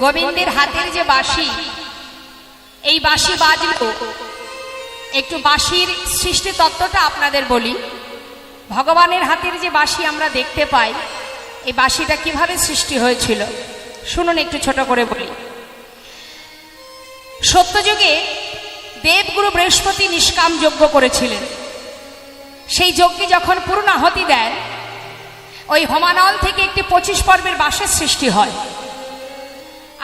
গোবিন্দের হাতের যে বাঁশি, এই বাঁশি বাজলো। একটু বাঁশির সৃষ্টি তত্ত্বটা আপনাদের বলি। ভগবানের হাতের যে বাঁশি আমরা দেখতে পাই, এই বাঁশিটা কিভাবে সৃষ্টি হয়েছিল শুনুন, একটু ছোট করে বলি। সত্যযুগে দেবগুরু বৃহস্পতি নিষ্কাম যজ্ঞ করেছিলেন। সেই যজ্ঞে যখন পূর্ণাহুতি দেন, ওই হোমানল থেকে একটি 25 পর্বের বাঁশের সৃষ্টি হয়।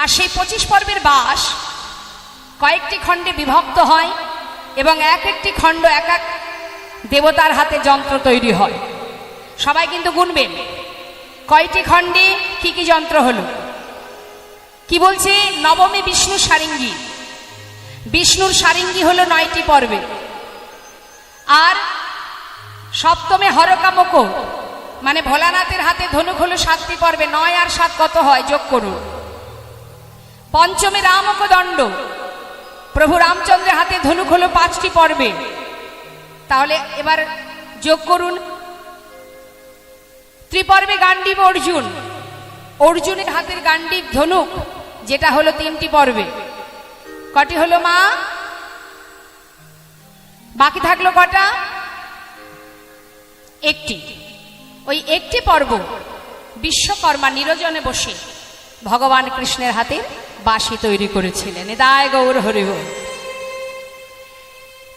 আর সেই 25 পর্বের বাঁশ কয়েকটি খণ্ডে বিভক্ত হয় এবং এক একটি খণ্ড এক এক দেবতার হাতে যন্ত্র তৈরি হয়। সবাই কিন্তু গুনবেন কয়টি খণ্ডে কি কি যন্ত্র হলো। কি বলছে? নবমে বিষ্ণু সারিঙ্গী, বিষ্ণুর সারিঙ্গী হলো 9টি পর্বে। আর সপ্তমে হরকামক, মানে ভোলানাথের হাতে ধনুক হলো 7টি পর্বে। 9 আর 7 কত হয়? যোগ করুন। পঞ্চমে রামক দণ্ড, প্রভু রামচন্দ্রের হাতে ধনুক হলো 5টি পর্বে। তাহলে এবার যোগ করুন। ত্রিপর্বে গান্ডীব অর্জুন, অর্জুনের হাতের গান্ডীব ধনুক যেটা হলো 3টি পর্বে। কটি হলো মা? বাকি থাকলো কটা? একটি। ওই একটি পর্ব বিশ্বকর্মা নিরজনে বসে ভগবান কৃষ্ণের হাতে বাঁশি তৈরি করেছিলেন। দায় গৌর হরিব।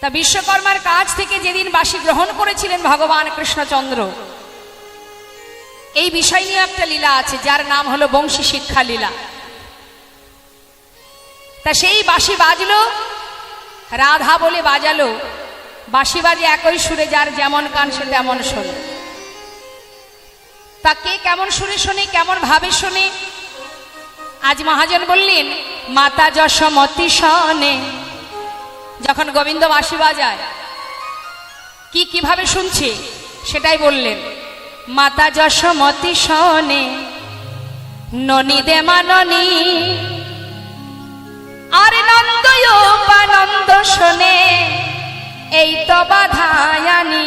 তা বিশ্বকর্মার কাছ থেকে যেদিন বাঁশি গ্রহণ করেছিলেন ভগবান কৃষ্ণচন্দ্র, এই বিষয় নিয়ে একটা লীলা আছে, যার নাম হলো বংশী শিক্ষা লীলা। তা সেই বাঁশি বাজলো, রাধা বলে বাজালো। বাঁশি বাজে একই সুরে, যার যেমন কান সে তেমন শোনে। তা কে কেমন সুরে শোনে, কেমন ভাবে শোনে? আজ মহাজন বললেন মাতা যশোমতী শোনে। যখন গোবিন্দ বাঁশি বাজায় কি কিভাবে শুনছে সেটাই বললেন। মাতা যশোমতী শোনে, ননী দে মাননী, আর নন্দয়োপানন্দ শোনে, এই তো বাধায়ানি।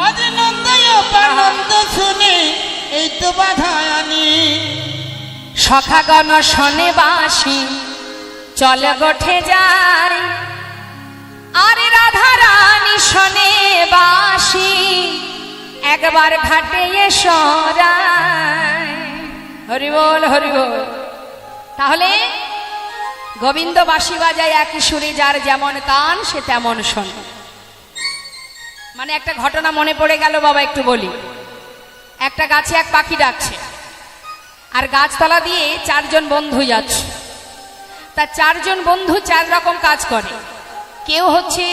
আজ নন্দয়োপানন্দ শুনে, এই তো বাধায়ানি। সখাগণ শোনে বাঁশি, চলে গোঠে যায়, আর রাধা রানী শোনে বাঁশি, একবার ঘাটে এসো রায়। হরি বল, হরি বল। তাহলে গোবিন্দ বাঁশি বাজায় একই সুরে, যার যেমন কান সে তেমন শোনে। মানে একটা ঘটনা মনে পড়ে গেল বাবা, একটু বলি। একটা গাছে এক পাখি ডাকছে, আর গাছতলা দিয়ে 4 জন বন্ধু যাচ্ছে। তা 4 জন বন্ধু 4 রকম কাজ করে। কেউ হচ্ছে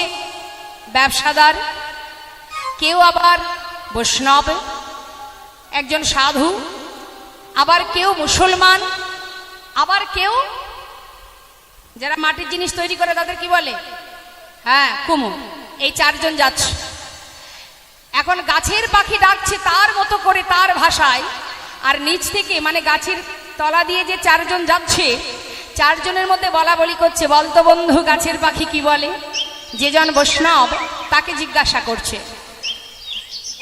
ব্যবসাদার, কেউ আবার বৈষ্ণব, একজন সাধু, আবার কেউ মুসলমান, আবার কেউ যারা মাটির জিনিস তৈরি করে তাদের কি বলে? হ্যাঁ, কুমু। এই 4 জন যাচ্ছে। এখন গাছের পাখি ডাকছে তার মতো করে, তার ভাষায়। আর নিচ থেকে মানে গাছের তলা দিয়ে যে 4 জন যাচ্ছে, 4 জনের মধ্যে বলা বলি করছে, বলতো বন্ধু গাছের পাখি কি বলে? যে জন বৈষ্ণব তাকে জিজ্ঞাসা করছে,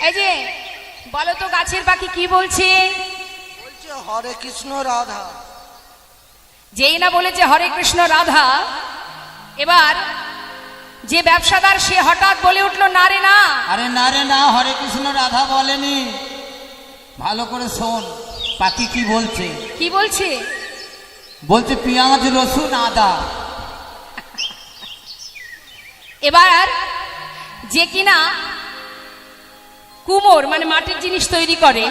এই যে বলো তো গাছের পাখি কি বলছে? বলছে হরে কৃষ্ণ রাধা। যেই না বলেছে হরে কৃষ্ণ রাধা, এবার যে ব্যবসাদার সে হঠাৎ বলে উঠলো, না রে না। আরে না রে না, হরে কৃষ্ণ রাধা বলেনি। ভালো করে শোন পাখি কি বলছে। কি বলছে? বলছে পেঁয়াজ রসুন আদা। এবার যে কিনা কুমোর মানে মাটির জিনিস তৈরি করে,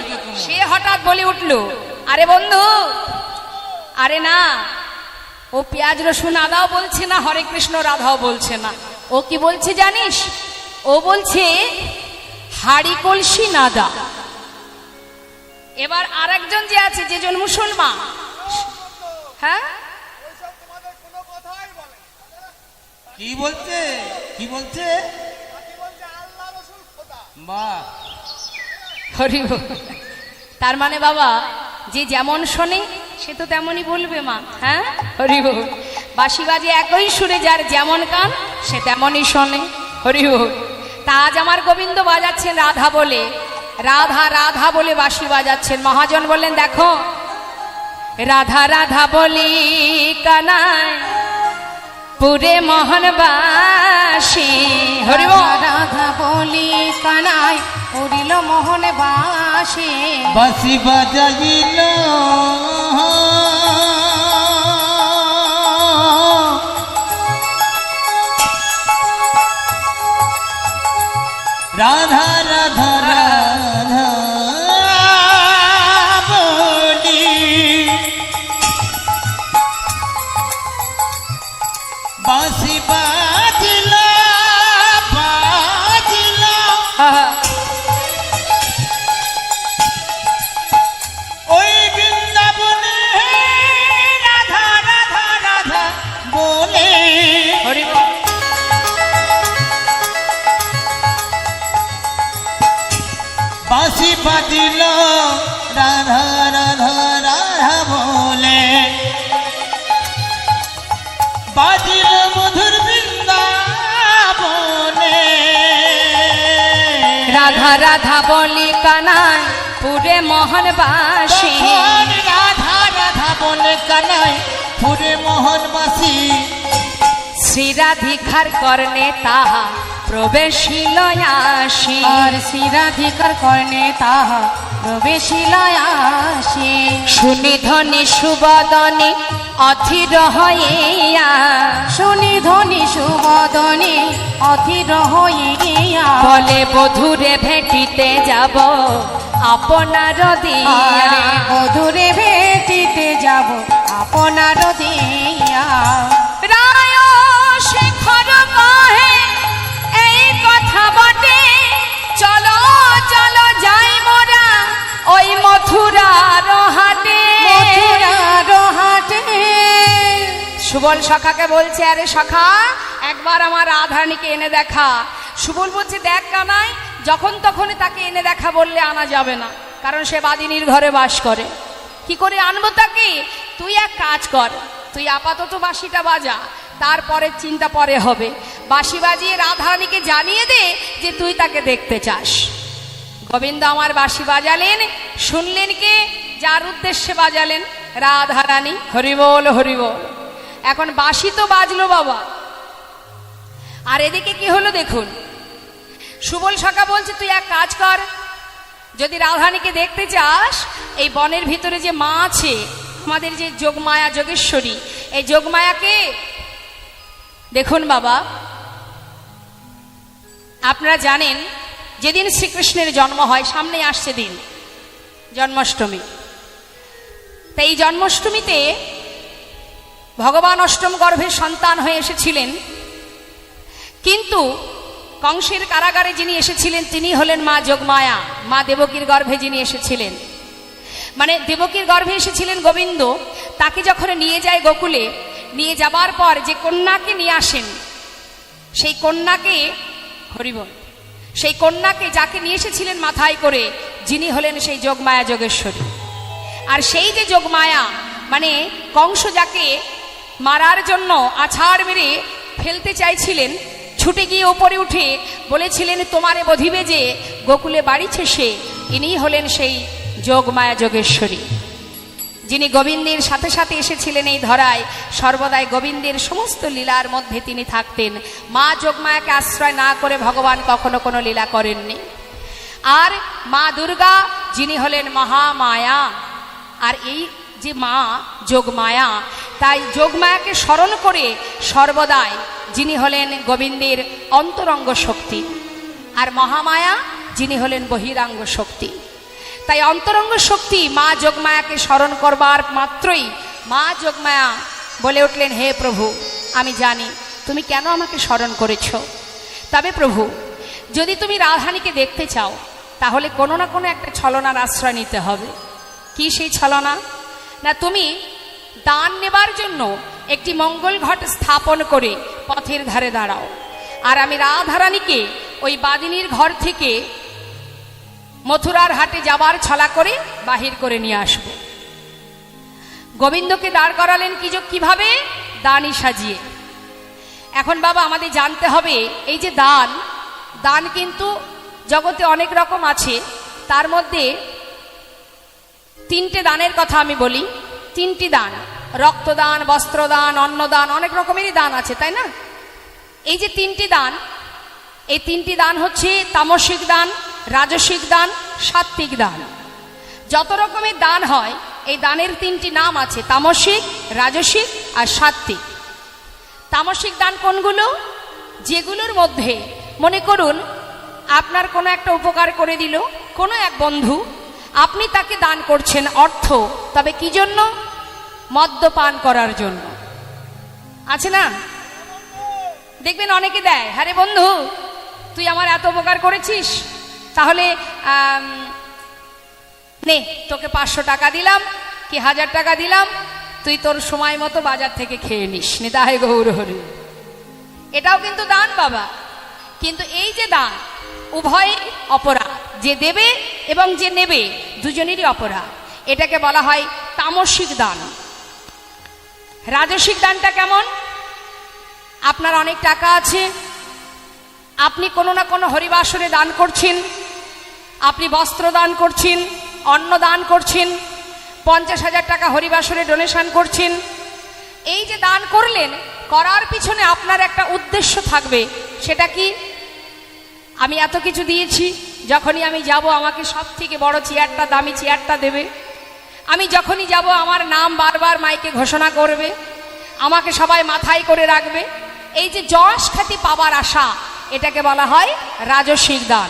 সে হঠাৎ বলে উঠলো, আরে বন্ধু, আরে না, ও পেঁয়াজ রসুন আদাও বলছে না, হরে কৃষ্ণ রাধাও বলছে না। ও কি বলছে জানিস? ও বলছে হাড়ি কলসি নাদা। এবার আরেকজন যে আছে, যেজন মুসলমান, হ্যাঁ, কি বলছে? কি বলছে? বাহ, হরি বল। তার মানে বাবা, যে যেমন শোনে সে তো তেমনই বলবে মা। হ্যাঁ, হরি বল। বাঁশি বাজে একই সুরে, যার যেমন কান সে তেমনই শোনে। হরি বল। তা আজ আমার গোবিন্দ বাজাচ্ছেন রাধা বলে, রাধা রাধা বলে বাঁশি বাজাচ্ছেন। মহাজন বললেন, দেখো রাধা রাধা বলি কানাই পুরে মোহনবাসী। হরি বল। রাধা রাধা বলি কানাই পুরিল মোহনবাসী। বাঁশি বাজাইল রাধা রাধা রাধা বলি বাঁশি বাজিল বাজিল ওই বৃন্দাবনে রাধা রাধা রাধা বলে। হরি বল। বাঁশি বাজিল রাধা রাধা রাধা বলে বাজিল মধুর বৃন্দাবনে। রাধা রাধা বলি কানাই পুরে মোহনবাসী। তখন রাধা রাধা বলে কানাই পুরে মোহনবাসী। শ্রীরাধিকার কর্ণে তাহা প্রবেশিল আসি। আর শ্রীরাধিকার কর্ণে তাহা প্রবেশিল আসি। শুনি ধ্বনি সুবদনে অধীর হইয়া। শুনি ধ্বনি সুবদনে অধীর হইয়া। বলে বধূরে ভেটিতে যাব আপনার দিয়া। আরে বধূরে ভেটিতে যাব আপনার দিয়া। রায় শেখর কহে এই কথা বটে, চলো চলো যাই মোরা ওই মথুরার হাটে। মথুরার হাটে। সুবল সখাকে বলছে, আরে সখা একবার আমার রাধারানীকে এনে দেখা। সুবল বলছে, দেখ কানাই, যখন তখন তাকে এনে দেখা বললে আনা যাবে না, কারণ সে বাদিনীর ঘরে বাস করে। কি করে আনবো তাকে? তুই এক কাজ কর, তুই আপাতত বাঁশিটা বাজা, তারপরে চিন্তা পরে হবে। বাঁশি বাজিয়ে রাধারানীকে জানিয়ে দে যে তুই তাকে দেখতে চাস। গোবিন্দ আমার বাঁশি বাজালেন, শুনলেন কে? যার উদ্দেশ্যে বাজালেন, রাধারানী। হরিবোল হরিবোল। এখন বাঁশি তো বাজলো বাবা, আর এদিকে কি হলো দেখুন। সুবল সখা বলছে, তুই এক কাজ কর, যদি রাধারানীকে দেখতে চাস, এই বনের ভিতরে যে মা আছে, আমাদের যে যোগমায়া যোগেশ্বরী, এই যোগমায়াকে দেখুন বাবা। আপনারা জানেন যেদিন শ্রীকৃষ্ণের জন্ম হয়, সামনে আসছে দিন জন্মাষ্টমী। তাই এই জন্মাষ্টমীতে ভগবান অষ্টম গর্ভের সন্তান হয়ে এসেছিলেন, কিন্তু কংসের কারাগারে যিনি এসেছিলেন তিনি হলেন মা যোগমায়া। মা দেবকীর গর্ভে যিনি এসেছিলেন, মানে দেবকীর গর্ভে এসেছিলেন গোবিন্দ, তাকে যখন নিয়ে যায় গোকুলে, নিয়ে যাবার পর যে কন্যাকে নিয়ে আসেন, সেই কন্যাকে, হরিবল, সেই কন্যাকে যাকে নিয়ে এসেছিলেন মাথায় করে, যিনি হলেন সেই যোগমায়া যোগেশ্বরী। আর সেই যে যোগমায়া, মানে কংস যাকে মারার জন্য আছাড় মেরে ফেলতে চাইছিলেন, ছুটে গিয়ে ওপরে উঠে বলেছিলেন, তোমারে বধিবে যে গোকুলে বাড়িছে সে, ইনি হলেন সেই যোগমায়া যোগেশ্বরী, যিনি গোবিন্দের সাথে সাথে এসেছিলেন এই ধরায়। সর্বদাই গোবিন্দের সমস্ত লীলার মধ্যে তিনি থাকতেন। মা যোগমায়াকে আশ্রয় না করে ভগবান কখনো কোনো লীলা করেননি। আর মা দুর্গা, যিনি হলেন মহামায়া, আর এই যে মা যোগমায়া, তাই যোগমায়াকে স্মরণ করে সর্বদাই যিনি হলেন গোবিন্দের অন্তরঙ্গ শক্তি, আর মহামায়া যিনি হলেন বহিরাঙ্গ শক্তি। তাই অন্তরঙ্গ শক্তি মা যোগমায়াকে স্মরণ করবার মাত্রই মা যোগমায়া বলে উঠলেন, হে প্রভু, আমি জানি তুমি কেন আমাকে স্মরণ করেছ। তবে প্রভু, যদি তুমি রাধারানীকে দেখতে চাও, তাহলে কোনো না কোনো একটা ছলনার আশ্রয় নিতে হবে। কি সেই ছলনা? না, তুমি দান নেবার জন্য একটি মঙ্গল ঘট স্থাপন করে পথের ধারে দাঁড়াও, আর আমি রাধারানীকে ওই বাদিনীর ঘর থেকে মথুরার হাটে যাবার ছলা করে বাহির করে নিয়ে আসব। গোবিন্দকে দাঁড় করালেন কিভাবে? দানই সাজিয়ে। এখন বাবা আমাদের জানতে হবে, এই যে দান, দান কিন্তু জগতে অনেক রকম আছে। তার মধ্যে তিনটে দানের কথা আমি বলি। তিনটি দান, রক্তদান, বস্ত্রদান, অন্নদান, অনেক রকমেরই দান আছে, তাই না? এই যে তিনটি দান, এই তিনটি দান হচ্ছে তামসিক দান, রাজসিক দান, সাত্ত্বিক দান। যত রকমের দান হয় এই দানের তিনটি নাম আছে, তামসিক, রাজসিক আর সাত্ত্বিক। তামসিক দান কোনগুলো? যেগুলোর মধ্যে মনে করুন আপনার কোনো একটা উপকার করে দিল কোনো এক বন্ধু, আপনি তাকে দান করছেন অর্থ, তবে কি জন্য? মদ্যপান করার জন্য। আছে না? দেখবেন অনেকে দেয়, হ্যাঁ রে বন্ধু তুই আমার এত উপকার করেছিস, তাহলে নে তোকে 500 টাকা দিলাম কি 1000 টাকা দিলাম, তুই তোর সময় মতো বাজার থেকে খেয়ে নিস, নিতাই গৌর হরি। এটাও কিন্তু দান বাবা। কিন্তু এই যে দান, উভয় অপরাধ, যে দেবে এবং যে নেবে দুজনেরই অপরাধ। এটাকে বলা হয় তামসিক দান। রাজসিক দানটা কেমন? আপনার অনেক টাকা আছে, আপনি কোনো না কোনো হরিবাসরে দান করছেন, আপনি বস্ত্র দান করছেন, অন্ন দান করছেন, 50,000 টাকা হরিবাসরে ডোনেশন করছেন। এই যে দান করলেন, করার পিছনে আপনার একটা উদ্দেশ্য থাকবে। সেটা কি? আমি এত কিছু দিয়েছি, যখনই আমি যাব আমাকে সব থেকে বড় চেয়ারটা, দামি চেয়ারটা দেবে। আমি যখনই যাব আমার নাম বারবার মাইকে ঘোষণা করবে, আমাকে সবাই মাথায় করে রাখবে। এই যে যশ খ্যাতি পাবার আশা, এটাকে বলা হয় রাজসিক দান।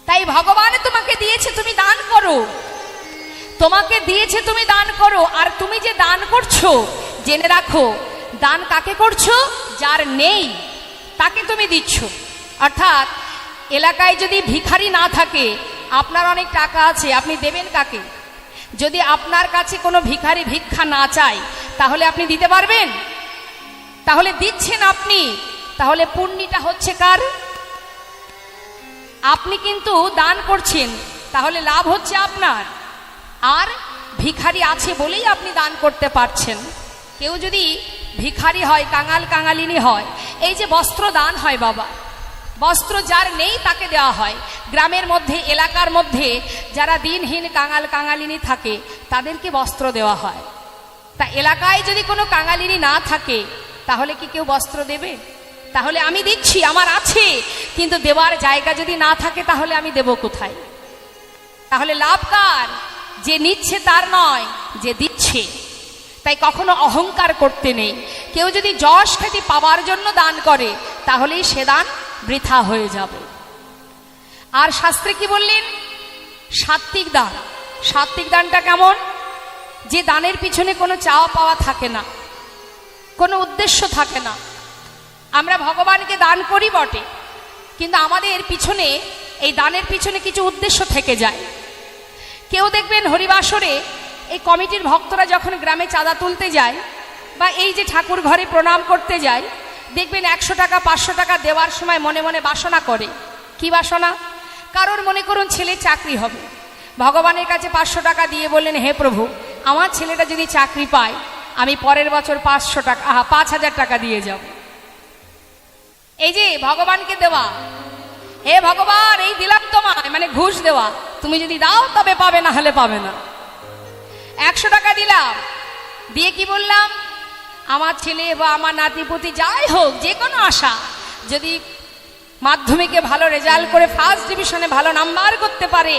তাই ভগবান তোমাকে দিয়েছে, তুমি দান করো। তোমাকে দিয়েছে, তুমি দান করো। আর তুমি যে দান করছো, জেনে রাখো দান কাকে করছো? যার নেই তাকে তুমি দিচ্ছ। অর্থাৎ এলাকায় যদি ভিখারি না থাকে, আপনার অনেক টাকা আছে, আপনি দেবেন কাকে? যদি আপনার কাছে কোনো ভিখারি ভিক্ষা না চায়, তাহলে আপনি দিতে পারবেন? তাহলে দিচ্ছেন আপনি, তাহলে পুণ্যটা হচ্ছে কার? আপনি কিন্তু দান করছেন, তাহলে লাভ হচ্ছে আপনার। আর ভিখারি আছে বলেই আপনি দান করতে পারছেন। কেউ যদি ভিখারি হয়, কাঙাল কাঙালিনী হয়, এই যে বস্ত্র দান হয় বাবা, বস্ত্র যার নেই তাকে দেওয়া হয়। গ্রামের মধ্যে, এলাকার মধ্যে যারা দিনহীন কাঙাল কাঙালিনী থাকে, তাদেরকে বস্ত্র দেওয়া হয়। তা এলাকায় যদি কোনো কাঙালিনী না থাকে, তাহলে কি কেউ বস্ত্র দেবে? তাহলে আমি দিচ্ছি, আমার আছে, কিন্তু দেওয়ার জায়গা যদি না থাকে, তাহলে আমি দেব কোথায়? তাহলে লাভ কার? যে নিচ্ছে তার নয়, যে দিচ্ছে। তাই কখনো অহংকার করতে নেই। কেউ যদি যশ খ্যাতি পাওয়ার জন্য দান করে, তাহলেই সে দান বৃথা হয়ে যাবে। আর শাস্ত্রে কি বললেন? সাত্ত্বিক দান। সাত্ত্বিক দানটা কেমন? যে দানের পিছনে কোনো চাওয়া পাওয়া থাকে না, কোনো উদ্দেশ্য থাকে না। আমরা ভগবানকে দান করি বটে, কিন্তু আমাদের পিছনে, এই দানের পিছনে কিছু উদ্দেশ্য থেকে যায়। কেউ দেখবেন হরিবাসরে এই কমিটির ভক্তরা যখন গ্রামে চাঁদা তুলতে যায়, বা এই যে ঠাকুর ঘরে প্রণাম করতে যায়, দেখবেন 100 টাকা 500 টাকা দেওয়ার সময় মনে মনে বাসনা করে। কি বাসনা? কারোর মনে করুন ছেলে চাকরি হবে, ভগবানের কাছে 500 টাকা দিয়ে বললেন, হে প্রভু আমার ছেলেটা যদি চাকরি পায়, আমি পরের বছর 500 টাকা 5000 টাকা দিয়ে যাব। এই যে ভগবানকে দেওয়া, হে ভগবান এই দিলাম তোমায়, মানে ঘুষ দেওয়া, তুমি যদি দাও তবে পাবে, না হলে পাবে না। 100 টাকা দিলাম, দিয়ে কি বললাম? আমার ছেলে বা আমার নাতিপুতি যাই হোক, যে কোনো আশা, যদি মাধ্যমিকে ভালো রেজাল্ট করে ফার্স্ট ডিভিশনে ভালো নাম্বার করতে পারে,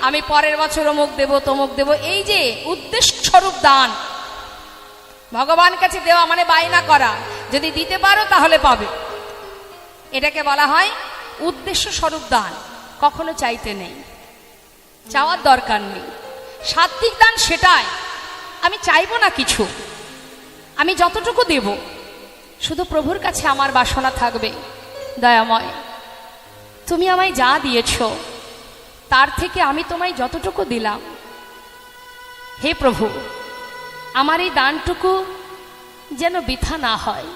আমি পরের বছর অমুক দেব, তমুক দেব। এই যে উদ্দেশ্য স্বরূপ দান, ভগবান কাছে দেওয়া মানে বায়না করা, যদি দিতে পারো তাহলে পাবে। এটাকে বলা হয় উদ্দেশ্য স্বরূপ দান। কখনো চাইতে নেই, চাওয়ার দরকার নেই। সাত্ত্বিক দান সেটাই, আমি চাইবো না কিছু, আমি যতটুকু দেব শুধু প্রভুর কাছে আমার বাসনা থাকবে, দয়াময় তুমি আমায় যা দিয়েছ তার থেকে আমি তোমায় যতটুকু দিলাম, হে প্রভু আমার এই দানটুকু যেন বৃথা না হয়,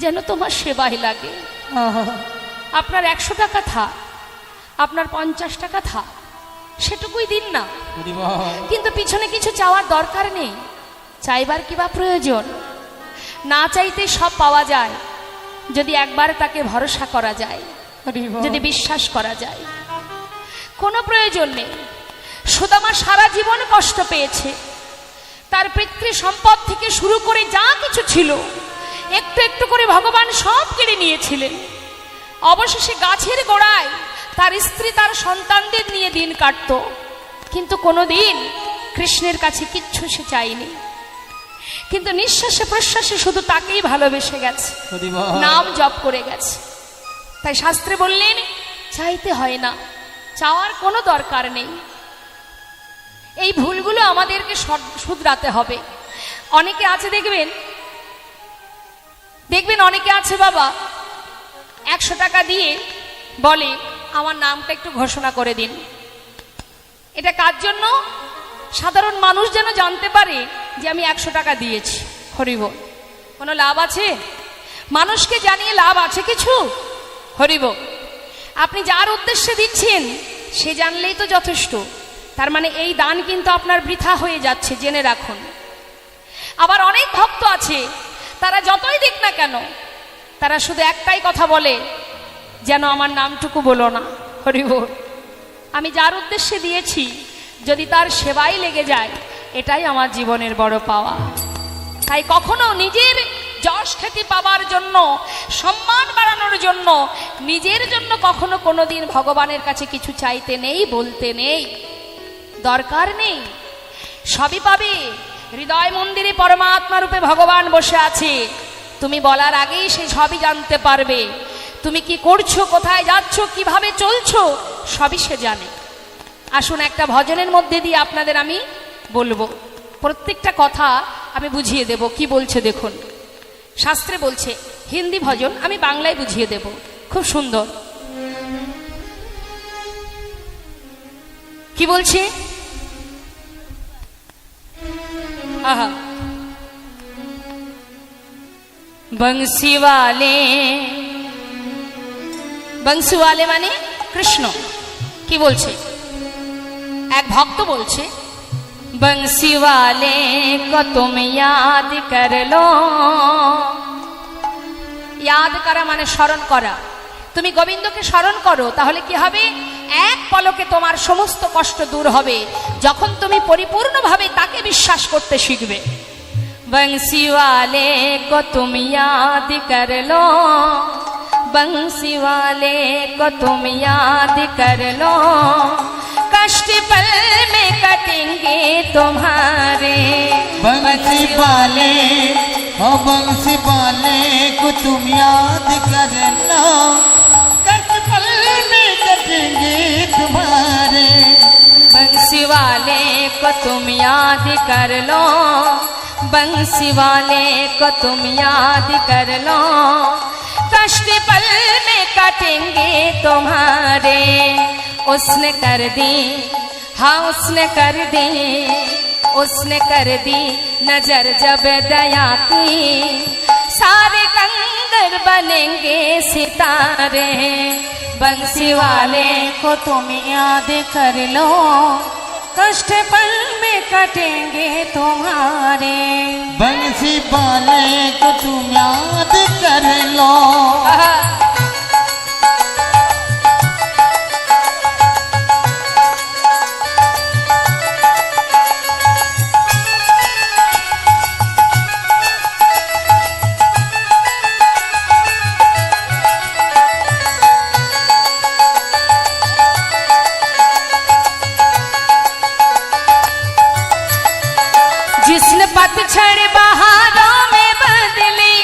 যেন তোমার সেবাই লাগে। আপনার 100 টাকা থাক, আপনার 50 টাকা থাক, সেটুকুই দিন না, কিন্তু পিছনে কিছু চাওয়ার দরকার নেই। চাইবার কি বা প্রয়োজন? না চাইতে সব পাওয়া যায়, যদি একবার তাকে ভরসা করা যায়, যদি বিশ্বাস করা যায়। কোনো প্রয়োজন নেই। সুদামা সারা জীবন কষ্ট পেয়েছে, তার পিতৃ সম্পদ থেকে শুরু করে যা কিছু ছিল একটু একটু করে ভগবান সব কেড়ে নিয়েছিলেন। অবশেষে গাছের গোড়ায় তার স্ত্রী তার সন্তানদের নিয়ে দিন কাটত, কিন্তু কোনোদিন কৃষ্ণের কাছে কিচ্ছু সে চায়নি, কিন্তু নিঃশ্বাসে প্রশ্বাসে শুধু তাকেই ভালোবেসে গেছে, নাম জপ করে গেছে। তাই শাস্ত্রে বললেন চাইতে হয় না, চাওয়ার কোনো দরকার নেই। এই ভুলগুলো আমাদেরকে শুধরাতে হবে। অনেকে আছে দেখবেন অনেকে আছে বাবা 100 টাকা দিয়ে বলে আমার নামটা একটু ঘোষণা করে দিন। এটা কার জন্য? সাধারণ মানুষ যেন জানতে পারে যে আমি 100 টাকা দিয়েছি। হরিবল। কোনো লাভ আছে? মানুষকে জানিয়ে লাভ আছে কিছু? হরিবল। আপনি যার উদ্দেশ্যে দিচ্ছেন সে জানলেই তো যথেষ্ট। তার মানে এই দান কিন্তু আপনার বৃথা হয়ে যাচ্ছে, জেনে রাখুন। আবার অনেক ভক্ত আছে, তারা যতই দিক না কেন তারা শুধু একটাই কথা বলে, যেন আমার নামটুকু বলো না। হরিবল। আমি যার উদ্দেশ্যে দিয়েছি যদি তার সেবায় লেগে যায়, এটাই আমার জীবনের বড় পাওয়া। তাই কখনো নিজের যশ খ্যাতি পাওয়ার জন্য, সম্মান বাড়ানোর জন্য, নিজের জন্য কখনো কোনোদিন ভগবানের কাছে কিছু চাইতে নেই, বলতে নেই, দরকার নেই। সবই পাবে। হৃদয় মন্দিরে পরমাত্মা রূপে ভগবান বসে আছে, তুমি বলার আগেই সে সবই জানতে পারবে। তুমি কি করছো, কোথায় যাচ্ছ, কিভাবে চলছো, সবই সে জানে। আসুন একটা ভজনের মধ্যে দিয়ে আপনাদের আমি বলবো, প্রত্যেকটা কথা আমি বুঝিয়ে দেব কি বলছে। দেখুন শাস্ত্রে বলছে, হিন্দি ভজন আমি বাংলায় বুঝিয়ে দেব, খুব সুন্দর। কি বলছে? আহা, বংশীওয়ালে, বংশীওয়ালে মানে কৃষ্ণ। কি বলছে? এক ভক্ত বলছে, বংশীওয়ালে কো তুম ইয়াদ কর লো। ইয়াদ করা মানে স্মরণ করা। তুমি গোবিন্দকে স্মরণ করো, তাহলে কি হবে? এক পলকে তোমার সমস্ত কষ্ট দূর হবে, যখন তুমি পরিপূর্ণভাবে তাকে বিশ্বাস করতে শিখবে। বংশীওয়ালে কো তুম ইয়াদ কর লো, বংশীওয়ালে কো তুম ইয়াদ কর লো, कष्ट पल में कटेंगे तुम्हारे। बंसी वाले ओ बंसी वाले को तुम याद करना, कष्ट पल में कटेंगे तुम्हारे। बंसी वाले को तुम याद कर लो, बंसी वाले को तुम याद कर लो, कष्ट पल में कटेंगे तुम्हारे। उसने कर दी, हाँ उसने कर दी, उसने कर दी नजर जब दया की, सारे कंगर बनेंगे सितारे। बंसी वाले को तुम याद कर लो, कष्ट पल में कटेंगे तुम्हारे। बंसी वाले को तुम याद कर लो। पतझड़ बहारों में बदली,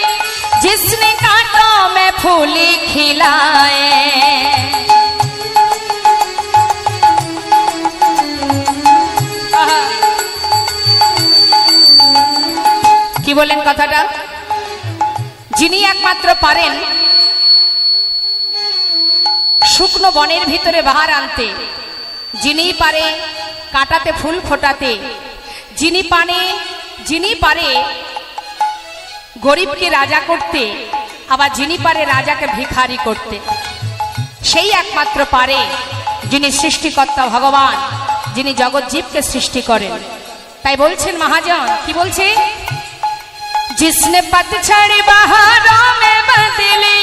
जिसने कांटों में फूल खिलाए। কি বলেন কথাটা? যিনি একমাত্র পারেন শুকনো বনের ভিতরে বাহার আনতে, যিনি পারে কাঁটাতে ফুল ফোটাতে, যিনি পারে গরিবকে রাজা করতে, আবার যিনি পারে রাজাকে ভিখারি করতে, সেই একমাত্র পারে যিনি সৃষ্টিকর্তা ভগবান, যিনি জগৎজীবকে সৃষ্টি করেন। তাই বলছেন মহাজন, কি বলছে? जिसने पतझड़ बहारों में बदली,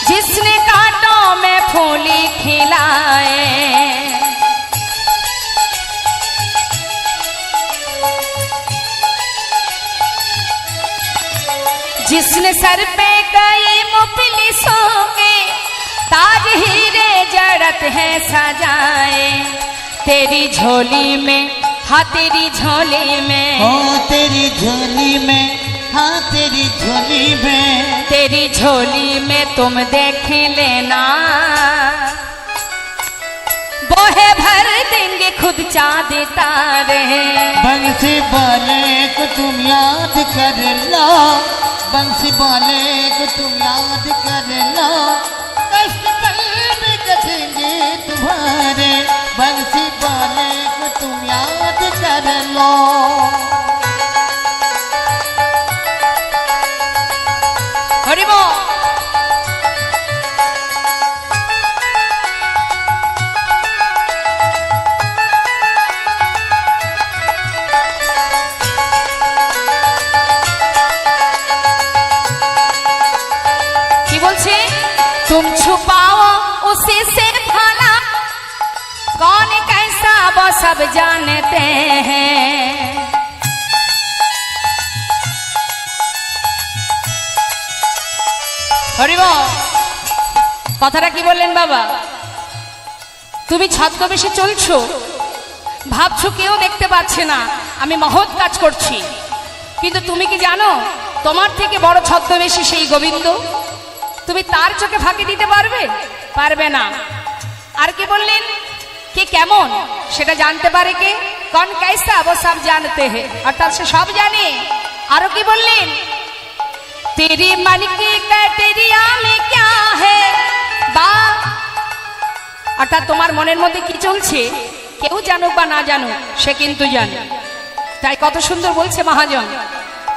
जिसने कांटों में फूल खिलाए। जिसने सर पे कई मुफलिसों के ताज हीरे जड़त है सजाए, तेरी झोली में हाँ तेरी झोली में, ओ तेरी झोली में, हाँ तेरी झोली में, तेरी झोली में तुम देख लेना, बोहे भर देंगे खुद चाँद तारे। बंसी वाले को तुम याद कर लो, बंसी वाले को तुम याद कर लो, कष्ट पल में कटेंगे तुम्हारे, बंसी वाले को तुम याद कर लो। हरि बोल। तुम छुपाओ उसी से भला, कौन कैसा वो सब जानते हैं। হরি বল। কথাটা কি বললেন বাবা? তুমি ছদ্মবেশে চলছো, ভাবছো কেউ দেখতে পাচ্ছে না আমি মহৎ কাজ করছি, কিন্তু তুমি কি জানো তোমার থেকে বড় ছদ্মবেশী সেই গোবিন্দ, তুমি তার চোখে ফাঁকি দিতে পারবে? পারবে না। আর কি বললেন? কে কেমন সেটা জানতে পারে কে? কন कैसा वो सब जानते हैं, অর্থাৎ সে সব জানে। আরো কি বললেন? तेरी मन की कटरिया में क्या है बा, অর্থাৎ তোমার মনের মধ্যে কি চলছে কেউ জানুক বা না জানুক সে কিন্তু জানে। তাই কত সুন্দর বলছে মহাজন,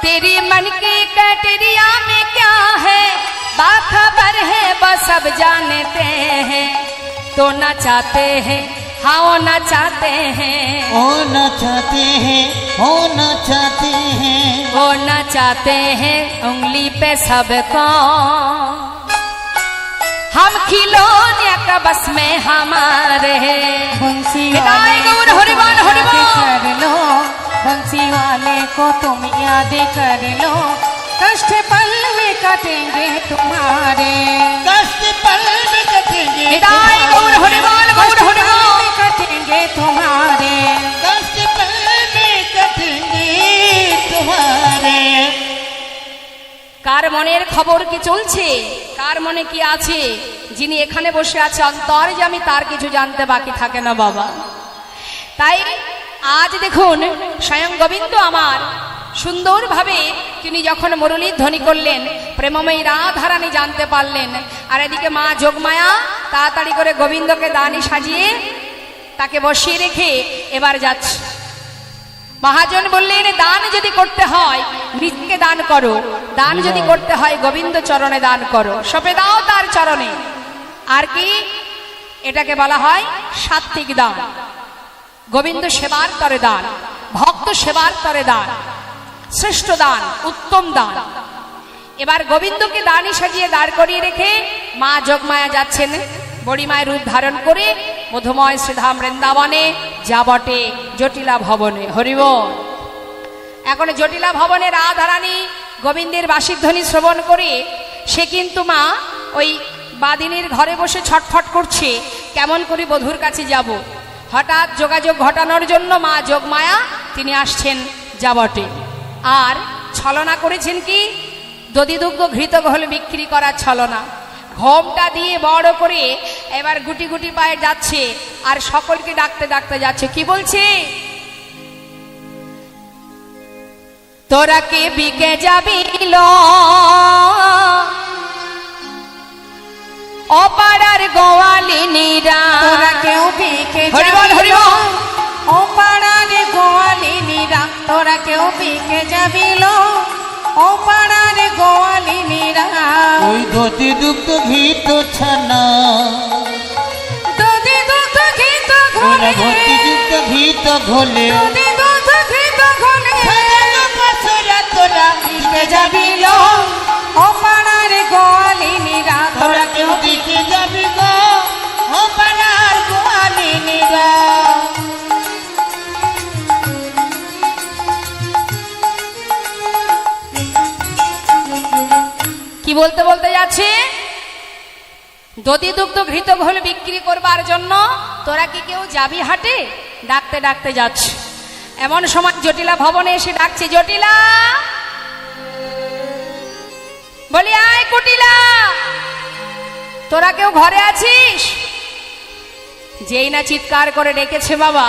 तेरी मन की कटरिया में क्या है बाखबर है बस सब जानते हैं, तो ना चाहते हैं हाँ वो ना चाहते हैं, ओ ना चाहते हैं, ओ ना चाहते हैं, वो ना चाहते हैं उंगली पे सबको, हम खिलौने का बस में हमारे। बंसी विदाई गौर हरि बोल हरि बोल। कर लो, बंसी वाले को तुम याद कर लो, कष्ट पल में कटेंगे तुम्हारे, कष्ट पल में कटेंगे विदाई गौर हरि बोल गौर हरि बोल। कटेंगे तुम्हारे, कष्ट पल में कटेंगे तुम्हारे। কার মনের খবর কি চলছে, কার মনে কি আছে, যিনি এখানে বসে আছে অন্তর্যামী তার কিছু জানতে বাকি থাকে না বাবা। তাই আজ দেখুন স্বয়ং গোবিন্দ আমার সুন্দরভাবে তিনি যখন মুরলীর ধ্বনি করলেন, প্রেমময়ী রাধারানী জানতে পারলেন, আর এদিকে মা যোগমায়া তাড়াতাড়ি করে গোবিন্দকে দানি সাজিয়ে তাকে বসিয়ে রেখে এবার যাচ্ছে। মহাজন বললেন দান যদি করতে হয় নিজেকে দান করো, দান যদি করতে হয় গোবিন্দ চরণে দান করো, সপে দাও তার চরণে। আর কি এটাকে বলা হয় সাত্বিক দান, গোবিন্দ সেবার তরে দান, ভক্ত সেবার তরে দান, শ্রেষ্ঠ দান, উত্তম দান। এবার গোবিন্দকে দানি সাজিয়ে দাঁড় করিয়ে রেখে মা যোগমায়া যাচ্ছেন বড়িমায়ের রূপ ধারণ করে মধুময় শ্রীধাম বৃন্দাবনে, যাবটে জটিলা ভবনে। হরি বল। এখন জটিলা ভবনে রাধারানী গোবিন্দের বাঁশির ধ্বনি শ্রবণ করে সে কিন্তু মা ওই বাদিনীর ঘরে বসে ছটফট করছে, কেমন করে বধূর কাছে যাব। হঠাৎ যোগাযোগ ঘটানোর জন্য মা যোগমায়া তিনি আসছেন যাবটে, আর ছলনা করেছেন কি দধিদুগ্ধ ঘৃত ঘোল বিক্রি করার ছলনা, ঘোমটা দিয়ে বড় করে এবার গুটি গুটি পায়ে যাচ্ছে আর সকলকে ডাকতে ডাকতে যাচ্ছে। কি বলছে? তোরা কে বিকে যাবি ও পাড়ার গোয়ালিনীরা, তোরা কেউ বিকে হরি বল হরি বল। ও পাড়ার গোয়ালিনীরা, তোরা কেউ বিকে যাবিল ও পাড়ার গোয়ালিনীরা, ওই দধি দুগ্ধ ঘিত ছানা, দধি দুধ ঘিত ওরা ঘোলে, ভর্তি যুক্ত ঘিত ঘোলে, দধি দুধ ঘিত ঘোলে, তোরা বিকে যাবিল ও পাড়ার গোয়ালিনীরা, তোরা কেউ দিকে যাবি গো ও পাড়ার গোয়ালিনীরা। কি বলতে বলতে যাচ্ছে, দধি দুগ্ধ ঘৃত ঘোল বিক্রি করবার জন্য তোরা কি কেউ যাবি হাটে? ডাকতে ডাকতে যাচ্ছে। এমন সময় জটিলা ভবনে এসে ডাকছে, জটিলা, বলি আয় কুটিলা, তোরা কেউ ঘরে আছিস? যেই না চিৎকার করে ডেকেছে বাবা,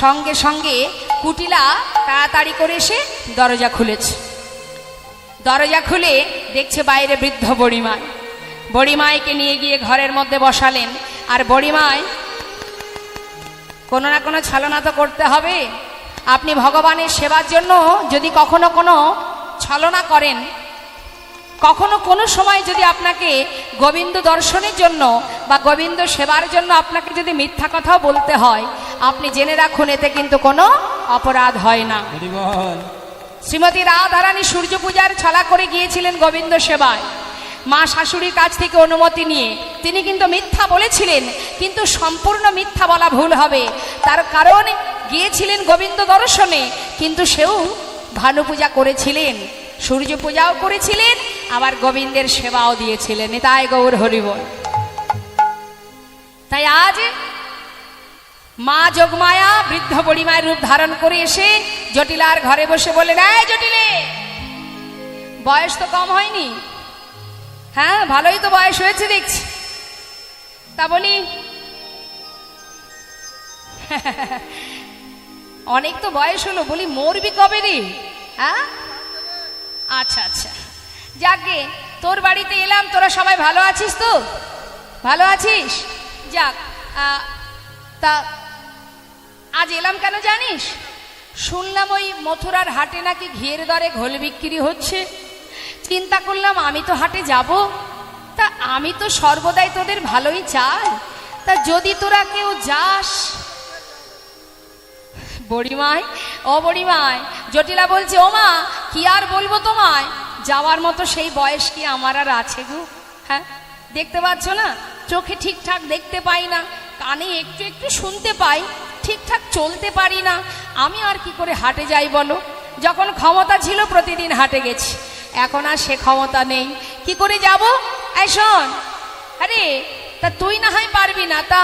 সঙ্গে সঙ্গে কুটিলা তাড়াতাড়ি করে এসে দরজা খুলেছে। দরজা খুলে দেখছে বাইরে বৃদ্ধ বুড়িমায়। বুড়িমাইকে নিয়ে গিয়ে ঘরের মধ্যে বসালেন। আর বুড়িমায়, কোনো না কোনো ছলনা তো করতে হবে। আপনি ভগবানের সেবার জন্য যদি কখনো কোনো ছলনা করেন, কখনো কোনো সময় যদি আপনাকে গোবিন্দ দর্শনের জন্য বা গোবিন্দ সেবার জন্য আপনাকে যদি মিথ্যা কথাও বলতে হয়, আপনি জেনে রাখুন এতে কিন্তু কোনো অপরাধ হয় না। শ্রীমতী রাধারানী সূর্য পূজার ছলা করে গিয়েছিলেন গোবিন্দ সেবায়। মা শাশুড়ির কাছ থেকে অনুমতি নিয়ে তিনি কিন্তু মিথ্যা বলেছিলেন, কিন্তু সম্পূর্ণ মিথ্যা বলা ভুল হবে। তার কারণ গিয়েছিলেন গোবিন্দ দর্শনে, কিন্তু সেও ভানু পূজা করেছিলেন, সূর্য পূজাও করেছিলেন, আবার গোবিন্দের সেবাও দিয়েছিলেন। তাই গৌর হরিবল। তাই আজ মা যোগমায়া বৃদ্ধ বুড়িমায়ের রূপ ধারণ করে এসে জটিলার ঘরে বসে বলে, এই জটিলে, বয়স তো কম হয়নি, হ্যাঁ ভালোই তো বয়স হয়েছে দেখছি। তা বলি অনেক তো বয়স হলো, বলি মরবি কবে রে? হ্যাঁ আচ্ছা আচ্ছা, যাকগে তোর বাড়িতে এলাম, তোরা সবাই ভালো আছিস তো? ভালো আছিস? যাক, তা আজ এলাম কেন জানিস? শুনলাম ওই মথুরার হাটে নাকি ঘিয়ের দরে ঘোল বিক্রি হচ্ছে। চিন্তা করলাম আমি তো হাটে যাব, তা আমি তো সর্বদাই তোদের ভালোই চাই, তা যদি তোরা কেউ যাস। বড়িমাই, ও বড়িমাই, জটিলা বলছে, ও মা কি আর বলবো তোমায়, যাওয়ার মতো সেই বয়স কি আমার আর আছে গো? হ্যাঁ দেখতে পাচ্ছ না, চোখে ঠিকঠাক দেখতে পাই না, কানে একটু একটু শুনতে পাই, ঠিকঠাক চলতে পারি না, আমি আর কি করে হাটে যাই বলো? যখন ক্ষমতা ছিল প্রতিদিন হাটে গেছি, এখন আর সে ক্ষমতা নেই, কি করে যাব? এই শোন, আরে তা তুই না হয় পারবি না, তা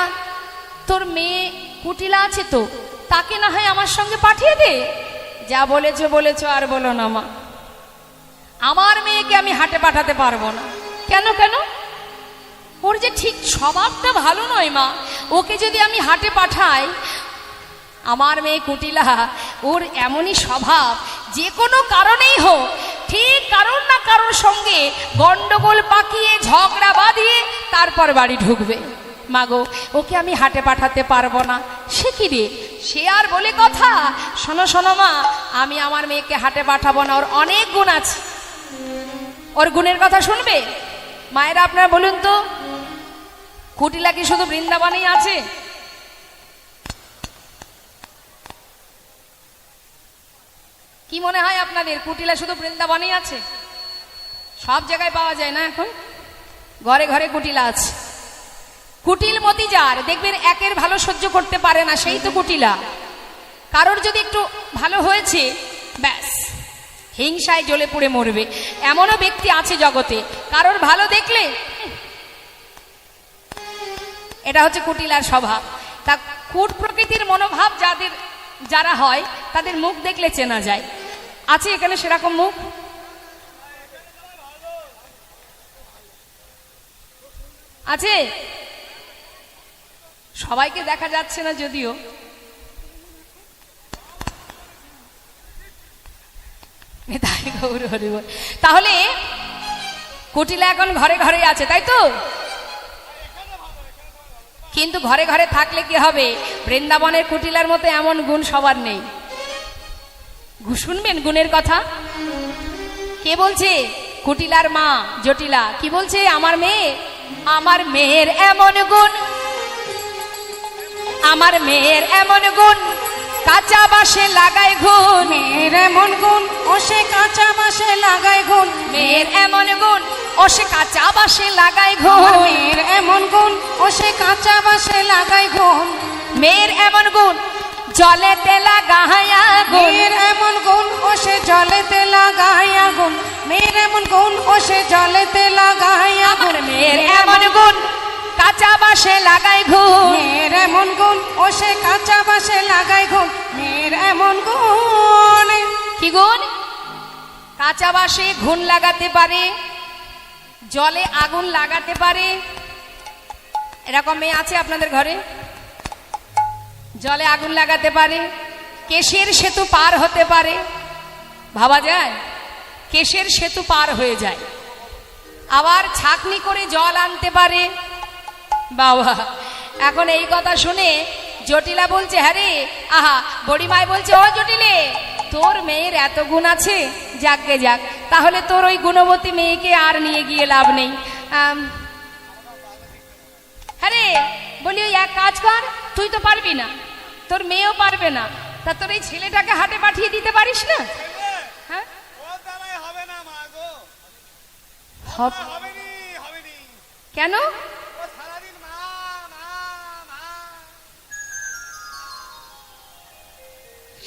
তোর মেয়ে কুটিলা আছে তো, তাকে না হয় আমার সঙ্গে পাঠিয়ে দে। যা বলেছো বলেছো, আর বলো না মা, আমার মেয়েকে আমি হাটে পাঠাতে পারবো না। কেন কেন? ওর যে ঠিক স্বভাবটা ভালো নয় মা, ওকে যদি আমি হাটে পাঠাই, আমার মেয়ে কুটিলা, ওর এমনই স্বভাব, যে কোনো কারণেই হোক ঠিক কারোর না কারোর সঙ্গে গন্ডগোল পাকিয়ে ঝগড়া বাঁধিয়ে তারপর বাড়ি ঢুকবে। মাগো, ওকে আমি হাটে পাঠাতে পারবো না। সে কি রে, সে আর বলে কথা? শোনো শোনো মা, আমি আমার মেয়েকে হাটে পাঠাবো না, ওর অনেক গুণ আছে। ওর গুণের কথা শুনবে? মায়েরা আপনারা বলুন তো, কুটিলা কি শুধু বৃন্দাবনেই আছে? কি মনে হয় আপনাদের, কুটিলা শুধু বৃন্দাবনেই আছে? সব জায়গায় পাওয়া যায় না, এখন ঘরে ঘরে কুটিলা আছে। কুটিল মতি যার, দেখবেন একের ভালো সহ্য করতে পারে না, সেই তো কুটিলা। কারোর যদি একটু ভালো হয়েছে, ব্যাস হিংসায় জ্বলে পুড়ে মরবে। এমনও ব্যক্তি আছে জগতে, কারোর ভালো দেখলে, এটা হচ্ছে কুটিলার স্বভাব। তা কুট প্রকৃতির মনোভাব যারা হয়, তাদের মুখ দেখলে চেনা যায়। আছে এখানে সেরকম মুখ? আছে? সবাইকে দেখা যাচ্ছে না যদিও। তাহলে কুটিলা এখন ঘরে ঘরে আছে, তাই তো? কিন্তু ঘরে ঘরে থাকলে কি হবে, বৃন্দাবনের কুটিলার মতো এমন গুণ সবার নেই। শুনবেন গুণের কথা? কে বলছে? কুটিলার মা জটিলা কি বলছে? আমার মেয়ের এমন গুণ, আমার মেয়ের এমন গুণ, কাঁচা বাঁশে লাগায় ঘুন। মেয়ের এমন গুণ, ও সে কাঁচা বাঁশে লাগায় ঘুন। মেয়ের এমন গুণ, ও সে কাঁচা বাঁশে লাগায় ঘুন। মেয়ের এমন গুণ, ও সে কাঁচা বাঁশে লাগায় ঘুন। মেয়ের এমন গুণ, জলেতে লাগায় আগুন। মেয়ের এমন গুণ, ও সে জলেতে লাগায় আগুন। মেয়ের এমন গুণ, ও সে জলেতে কাঁচা বাসে লাগাই ঘুন। মেয়ের এমন গুণ, ও সে কাঁচা বাসে লাগাই গুণ, মেয়ের এমন গুণ। কি গুণ? কাঁচা বাসে ঘুন লাগাতে পারে, জলে আগুন লাগাতে পারে। এরকম মেয়ে আছে আপনাদের ঘরে? জলে আগুন লাগাতে পারে, কেশের সেতু পার হতে পারে। ভাবা যায়? কেশের সেতু পার হয়ে যায়। আবার ছাঁকনি করে জল আনতে পারে। বাবা, এখন এই কথা শুনে জটিলা বলছে, হ্যাঁ রে, আহা, বড়িমায় বলছে, ও জটিলে, তোর মেয়ের এত গুণ আছে, যাকগে যাক, তাহলে তোর ওই গুণবতী মেয়েকে আর নিয়ে গিয়ে লাভ নেই। হ্যাঁ রে, বলি ওই এক কাজ কর, তুই তো পারবি না, তোর মেয়েও পারবে না, তা তোর এই ছেলেটাকে হাটে পাঠিয়ে দিতে পারিস না? হ্যাঁ, কেন?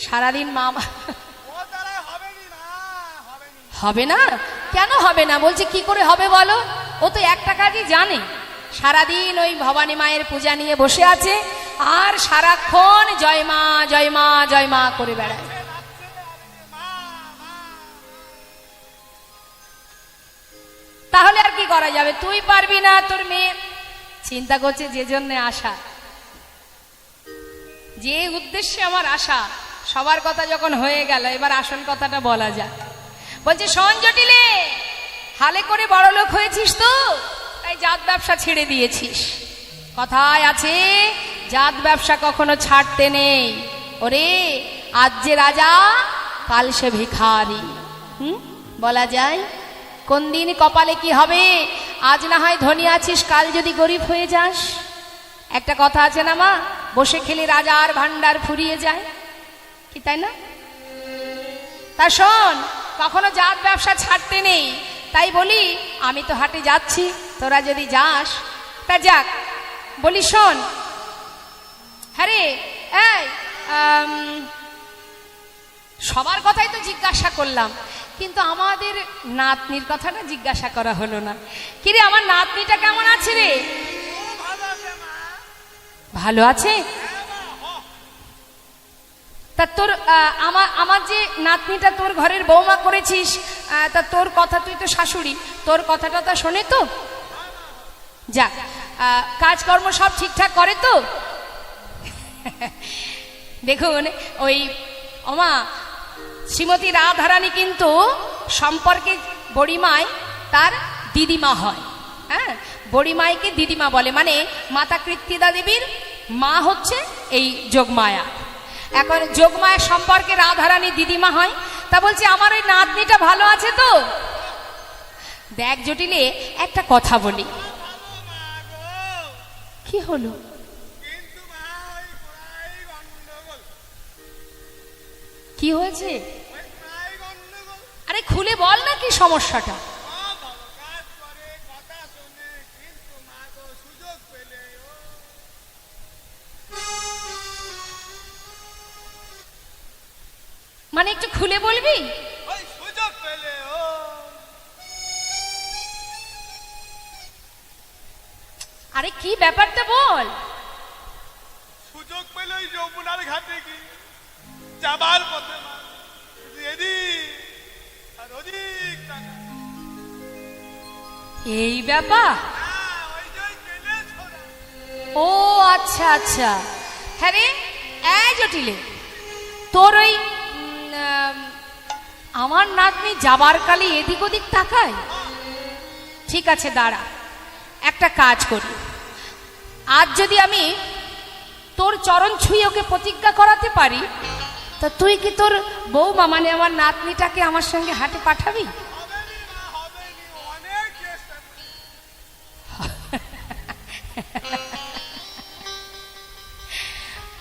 সারাদিন মা হবে না? কেন হবে না? বলছে কি করে হবে বলো? ও তো একটা কাজই জানে, সারাদিন ওই ভবানী মায়ের পূজা নিয়ে বসে আছে আর সারাক্ষণ জয় মা জয় মা জয় মা করে বেড়ায়। তাহলে আর কি করা যাবে? তুই পারবি না, তোর মেয়ে চিন্তা করছে যে জন্য আসা, যে উদ্দেশ্যে আমার আশা, সবার কথা যখন হয়ে গেল, এবার আসল কথাটা বলা যাক। বলছে, শোন জটিলে, হালে করে বড় লোক হয়েছিস তো, তাই জাত ব্যবসা ছেড়ে দিয়েছিস। কথায় আছে, জাত ব্যবসা কখনো ছাড়তে নেই। ওরে, আজ যে রাজা, কাল সে ভিখারি। বলা যায়? কোন দিন কপালে কি হবে? আজ না হয় ধনী আছিস, কাল যদি গরিব হয়ে যাস। একটা কথা আছে না মা, বসে খেলে রাজার ভান্ডার ফুরিয়ে যায়, কি তাই না? তা শোন, কখনো জাত ব্যবসা ছাড়তে নেই। তাই বলি, আমি তো হাটে যাচ্ছি, তোরা যদি যাস তা যাক। বলি শোন, হ্যাঁ রে, এই সবার কথাই তো জিজ্ঞাসা করলাম, কিন্তু আমাদের নাতনির কথাটা জিজ্ঞাসা করা হলো না। কিরে, আমার নাতনিটা কেমন আছে রে? ভালো আছে? তা তোর আমার যে নাতনিটা তোর ঘরের বৌমা করেছিস, তা তোর কথা, তুই তো শাশুড়ি, তোর কথাটা তা শোনে তো? যাক, কাজকর্ম সব ঠিকঠাক করে তো? দেখুন, ওই ওমা শ্রীমতী রাধারানী কিন্তু সম্পর্কে বড়িমায় তার দিদিমা হয়। হ্যাঁ, বড়িমাইকে দিদিমা বলে, মানে মাতা কৃত্তিদা দেবীর মা হচ্ছে এই যোগমায়া। এখন যোগমায়ের সম্পর্কে রাধারানী দিদিমা হয়। তা বলছে, আমার ওই নাতনিটা ভালো আছে তো? দেখ জটিলে, একটা কথা বলি। কি হলো? কি হয়েছে? আরে খুলে বল না, কি সমস্যাটা? মানে একটু খুলে বলবি? আরে কি ব্যাপারটা বল। সুযোগ পেলে ওই যমুনার ঘাটে কি যাবার পথে এই ব্যাপার? ও আচ্ছা আচ্ছা, হ্যাঁ রে, এই জটিলে, তোর ওই আমার নাতনি যাবার কালে এদিক ওদিক তাকায়? ঠিক আছে, দাঁড়া, একটা কাজ করি। আজ যদি আমি তোর চরণ ছুঁয়ে ওকে প্রতিজ্ঞা করাতে পারি, তা তুই কি তোর বৌমা, মানে আমার নাতনিটাকে আমার সঙ্গে হাটে পাঠাবি?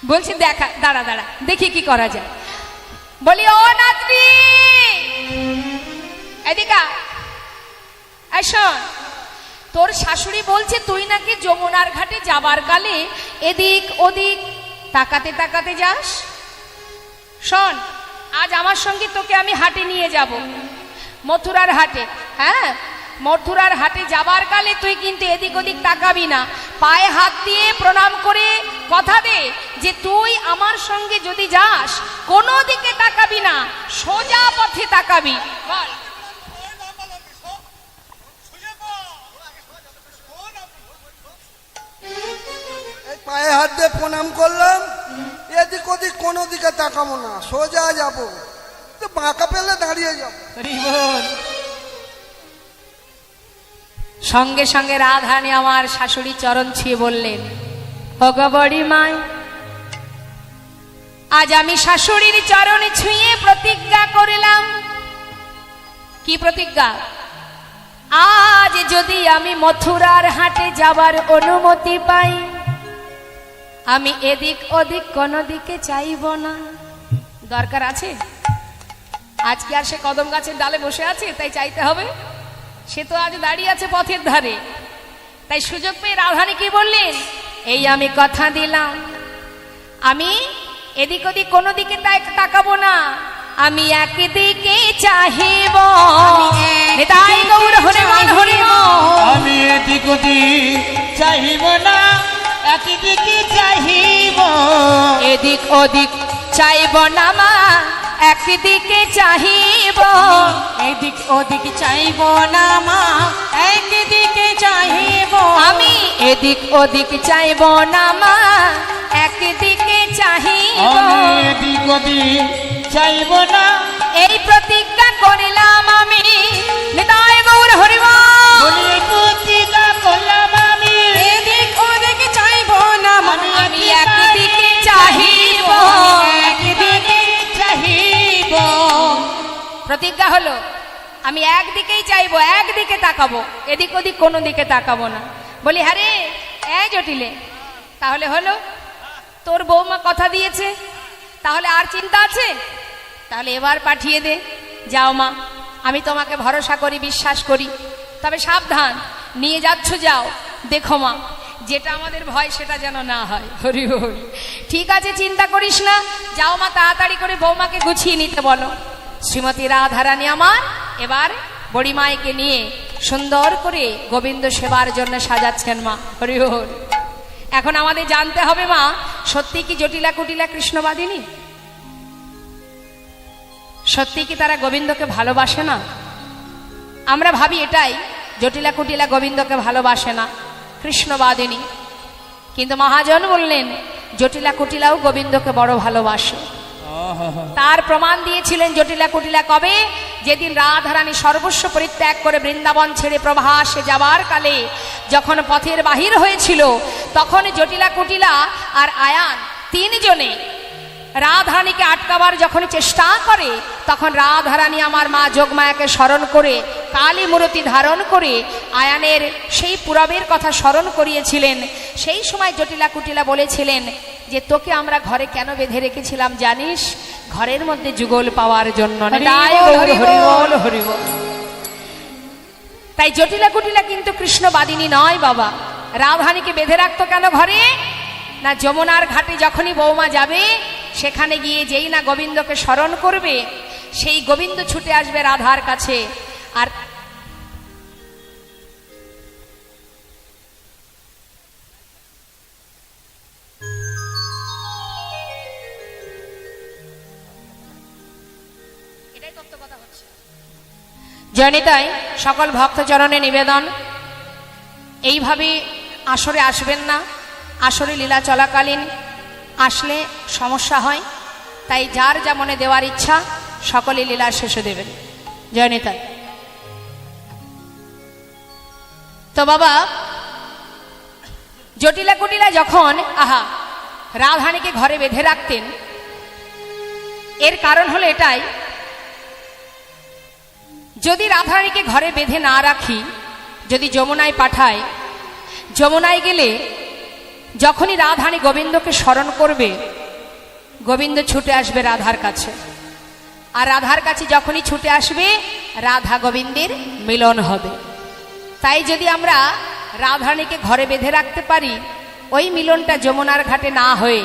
বলছি, দেখা, দাঁড়া দাঁড়া, দেখি কি করা যায়। বলি, ও নাতনি, এদিকে আয়। শোন, তোর শাশুড়ি বলছে তুই নাকি যমুনার ঘাটে যাবার কালে এদিক ওদিক তাকাতে তাকাতে যাস। শোন, আজ আমার সঙ্গে তোকে আমি হাটে নিয়ে যাব, মথুরার হাটে। হ্যাঁ, মথুরার হাটে যাবার কালে তুই কিন্তু এদিক ওদিক তাকাবি না, পায়ে হাত দিয়ে প্রণাম করে কথা দে যে তুই আমার সঙ্গে যদি যাস কোনো দিকে তাকাবি না, সোজা পথে তাকাবি। বল। এই পায়ে হাত দিয়ে প্রণাম করলাম, এদিক ওদিক কোনো দিকে তাকাবো না, সোজা যাবো, তো বাঁকা পেলে দাঁড়িয়ে যাবো। হরি বল। সঙ্গে সঙ্গে রাধারানী আমার শাশুড়ি চরণ ছুঁয়ে বললেন, ওগো বড়ি মাই, আজ আমি শাশুড়ির চরণ ছুঁয়ে প্রতিজ্ঞা করিলাম। কি প্রতিজ্ঞা? আজ যদি আমি মথুরার হাটে যাবার অনুমতি পাই, আমি এদিক ওদিক কোনো দিকে চাইব না। দরকার আছে? আজকে আর সে কদম গাছের ডালে বসে আছে তাই চাইতে হবে? সে তো আজ দাঁড়িয়ে আছে পথের ধারে। তাই সুযোগ পেয়ে রাধারানী কি বললেন, এই আমি কথা দিলাম, আমি এদিক ওদিক কোনো দিকে তাকাবো না, আমি একদিকে চাহিব। নিতাই গৌর হরি বল, হরি বল। আমি এদিক ওদিক চাহিব না, একদিকে চাহিব। এদিক ওদিক চাইব না মা, একদিকে চাহিব। এদিক ওদিক চাইব না মা, একদিকে চাহিব। আমি এদিক ওদিক চাইব না মা, একদিকে চাহিব। আমি এদিক ওদিক চাইব না, এই প্রতিজ্ঞা করিলাম আমি। নিতাই গৌর হরি বল। বলি প্রতিজ্ঞা করলাম আমি এদিক ওদিক চাইব না মা, আমি একদিকে চাহিব। একদিকে চাহিব। প্রতিজ্ঞা হলো আমি একদিকেই চাইবো, একদিকে তাকাবো, এদিক ওদিক কোনো দিকে তাকাবো না। বলি হ্যাঁ রে, এই জটিলে, তাহলে হলো? তোর বৌমা কথা দিয়েছে, তাহলে আর চিন্তা আছে? তাহলে এবার পাঠিয়ে দে। যাও মা, আমি তোমাকে ভরসা করি, বিশ্বাস করি, তবে সাবধান, নিয়ে যাচ্ছ যাও, দেখো মা যেটা আমাদের ভয় সেটা যেন না হয়। হরি হরি। ঠিক আছে, চিন্তা করিস না, যাও মা, তাড়াতাড়ি করে বৌমাকে গুছিয়ে নিতে বলো। শ্রীমতী রাধারানী আমার এবার বড়িমাইকে নিয়ে সুন্দর করে গোবিন্দ সেবার জন্য সাজাচ্ছেন মা। হরি হরি। এখন আমাদের জানতে হবে মা, সত্যি কি জটিলা কুটিলা কৃষ্ণবাদিনী? সত্যি কি তারা গোবিন্দকে ভালোবাসে না? আমরা ভাবি এটাই, জটিলা কুটিলা গোবিন্দকে ভালোবাসে না, কৃষ্ণবাদিনী। কিন্তু মহাজন বললেন জটিলা কুটিলাও গোবিন্দকে বড় ভালোবাসে। তার প্রমাণ দিয়েছিলেন জটিলা কুটিলা কবে? যেদিন রাধারানী সর্বস্ব পরিত্যাগ করে বৃন্দাবন ছেড়ে প্রভাসে যাবার কালে যখন পথের বাহির হয়েছিল, তখন জটিলা কুটিলা আর আয়ান তিনজনে রাধারানীকে আটকাবার যখন চেষ্টা করে, তখন রাধারানী আমার মা যোগমায়াকে স্মরণ করে কালী মূর্তি ধারণ করে আয়ানের সেই পুরবের কথা স্মরণ করিয়েছিলেন। সেই সময় জটিলা কুটিলা বলেছিলেন যে তোকে আমরা ঘরে কেন বেঁধে রেখেছিলাম জানিস? ঘরের মধ্যে যুগল পাওয়ার জন্য। তাই জটিলা কুটিলা কিন্তু কৃষ্ণবাদিনী নয় বাবা। রাধারানীকে বেঁধে রাখতো কেন ঘরে? না, যমুনার ঘাটে যখনই বৌমা যাবে, সেখানে গিয়ে যেই না গোবিন্দকে স্মরণ করবে, সেই গোবিন্দ ছুটে আসবে রাধার কাছে। আর এটাই তত্ত্ব কথা হচ্ছে। জয়নিতাই সকল ভক্তচরণে নিবেদন, এইভাবে আসরে আসবেন না। আসরে লীলা চলাকালীন আসলে সমস্যা হয়, তাই যার যা মনে দেওয়ার ইচ্ছা সকলে লীলার শেষে দেবেন। জয়নিতাই। তো বাবা, জটিলা কুটিলা যখন রাধারানীকে ঘরে বেঁধে রাখতেন, এর কারণ হলো এটাই, যদি রাধারানীকে ঘরে বেঁধে না রাখি, যদি যমুনায় পাঠায়, যমুনায় গেলে যখনই রাধারানী গোবিন্দকে স্মরণ করবে, গোবিন্দ ছুটে আসবে রাধার কাছে। আর রাধার কাছে যখনই ছুটে আসবে, রাধা গোবিন্দের মিলন হবে। তাই যদি আমরা রাধারানীকে ঘরে বেঁধে রাখতে পারি, ওই মিলনটা যমুনার ঘাটে না হয়ে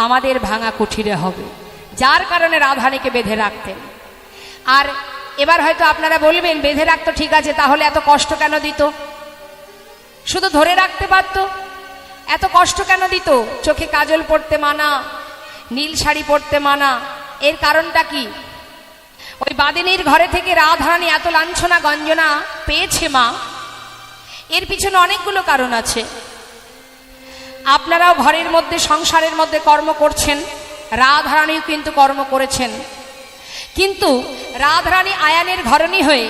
আমাদের ভাঙা কুঠিরে হবে, যার কারণে রাধারানীকে বেঁধে রাখতেন। আর এবার হয়তো আপনারা বলবেন বেঁধে রাখতো ঠিক আছে, তাহলে এত কষ্ট কেন দিত? শুধু ধরে রাখতে পারতো, এত কষ্ট কেন দিত? চোখে কাজল পরতে মানা, নীল শাড়ি পরতে মানা, এর কারণটা কি? ওই বাদিনীর ঘরে থেকে রাধারানী এত লাঞ্ছনা গঞ্জনা পেয়েছে মা, এর পিছনে অনেকগুলো কারণ আছে। আপনারাও ঘরের মধ্যে সংসারের মধ্যে কর্ম করছেন, রাধারানীও কিন্তু কর্ম করেছেন, কিন্তু রাধারানী আয়ানের ঘরণী হয়ে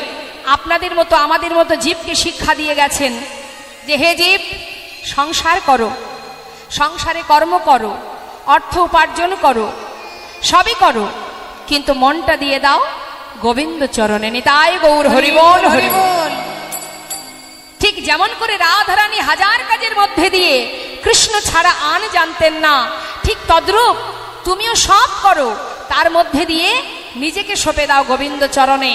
আপনাদের মতো আমাদের মতো জীবকে শিক্ষা দিয়ে গেছেন যে হে জীব, সংসার করো, সংসারে কর্ম করো, অর্থ উপার্জন করো, সবই করো, কিন্তু মনটা দিয়ে দাও গোবিন্দ চরণে। নিতাই গৌর হরি বল হরি বল। ঠিক যেমন করে রাধারানী হাজার কাজের মধ্যে দিয়ে কৃষ্ণ ছাড়া আন জানতেন না, ঠিক তদ্রূপ তুমিও সব করো, তার মধ্যে দিয়ে নিজেকে সঁপে দাও গোবিন্দ চরণে,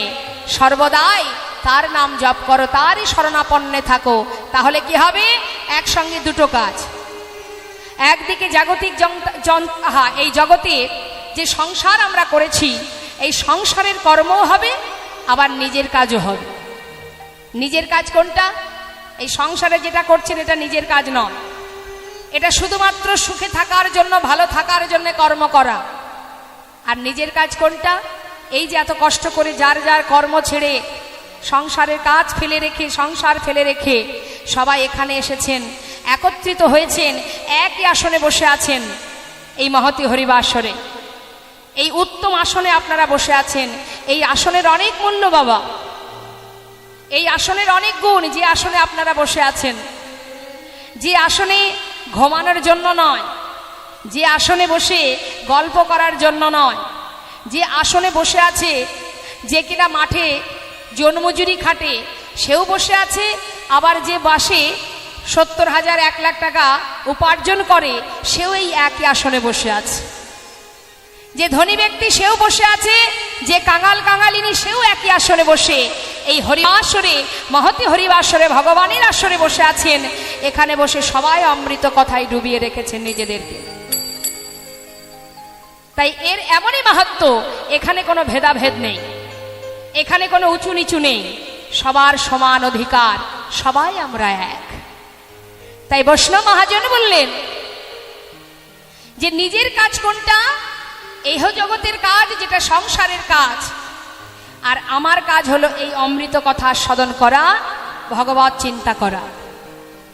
সর্বদাই তার নাম জপ করো, তারই শরণাপন্নে থাকো। তাহলে কি হবে? একসঙ্গে দুটো কাজ। একদিকে জাগতিক এই জগতে যে সংসার আমরা করেছি, এই সংসারের কর্মও হবে, আবার নিজের কাজও হবে। নিজের কাজ কোনটা? এই সংসারে যেটা করছেন এটা নিজের কাজ নয়, এটা শুধুমাত্র সুখে থাকার জন্য, ভালো থাকার জন্য কর্ম করা। আর নিজের কাজ কোনটা? এই যে এত কষ্ট করে যার যার কর্ম ছেড়ে, সংসারের কাজ ফেলে রেখে, সংসার ফেলে রেখে সবাই এখানে এসেছেন, একত্রিত হয়েছেন, একই আসনে বসে আছেন, এই মহতী হরিবাসরে, এই উত্তম আসনে আপনারা বসে আছেন। এই আসনের অনেক মূল্য বাবা, এই আসনের অনেক গুণ। যে আসনে আপনারা বসে আছেন, যে আসনে ঘুমানোর জন্য নয়, যে আসনে বসে গল্প করার জন্য নয়, যে আসনে বসে আছে যে কিনা মাঠে জন্মজুরি খাটে সেও বসে আছে, আবার যে বাসে 70,000 1 লাখ টাকা উপার্জন করে সেও এই একই আসনে বসে আছে। যে ধনী ব্যক্তি সেও বসে আছে, যে কাঙাল কাঙালিনী সেও একই আসনে বসে এই হরিবাসরে, মহতী হরিবাসরে ভগবানের আসরে বসে আছেন। এখানে বসে সবাই অমৃত কথায় ডুবিয়ে রেখেছেন নিজেদেরকে। তাই এর এমনই মাহাত্ম্য, এখানে কোনো ভেদাভেদ নেই, এখানে কোনো উঁচু নিচু নেই, সবার সমান অধিকার, সবাই আমরা এক। তাই বৈষ্ণব মহাজন বললেন যে নিজের কাজ কোনটা? এহ জগতের কাজ, যেটা সংসারের কাজ, আর আমার কাজ হলো এই অমৃত কথা সদন করা, ভগবত চিন্তা করা।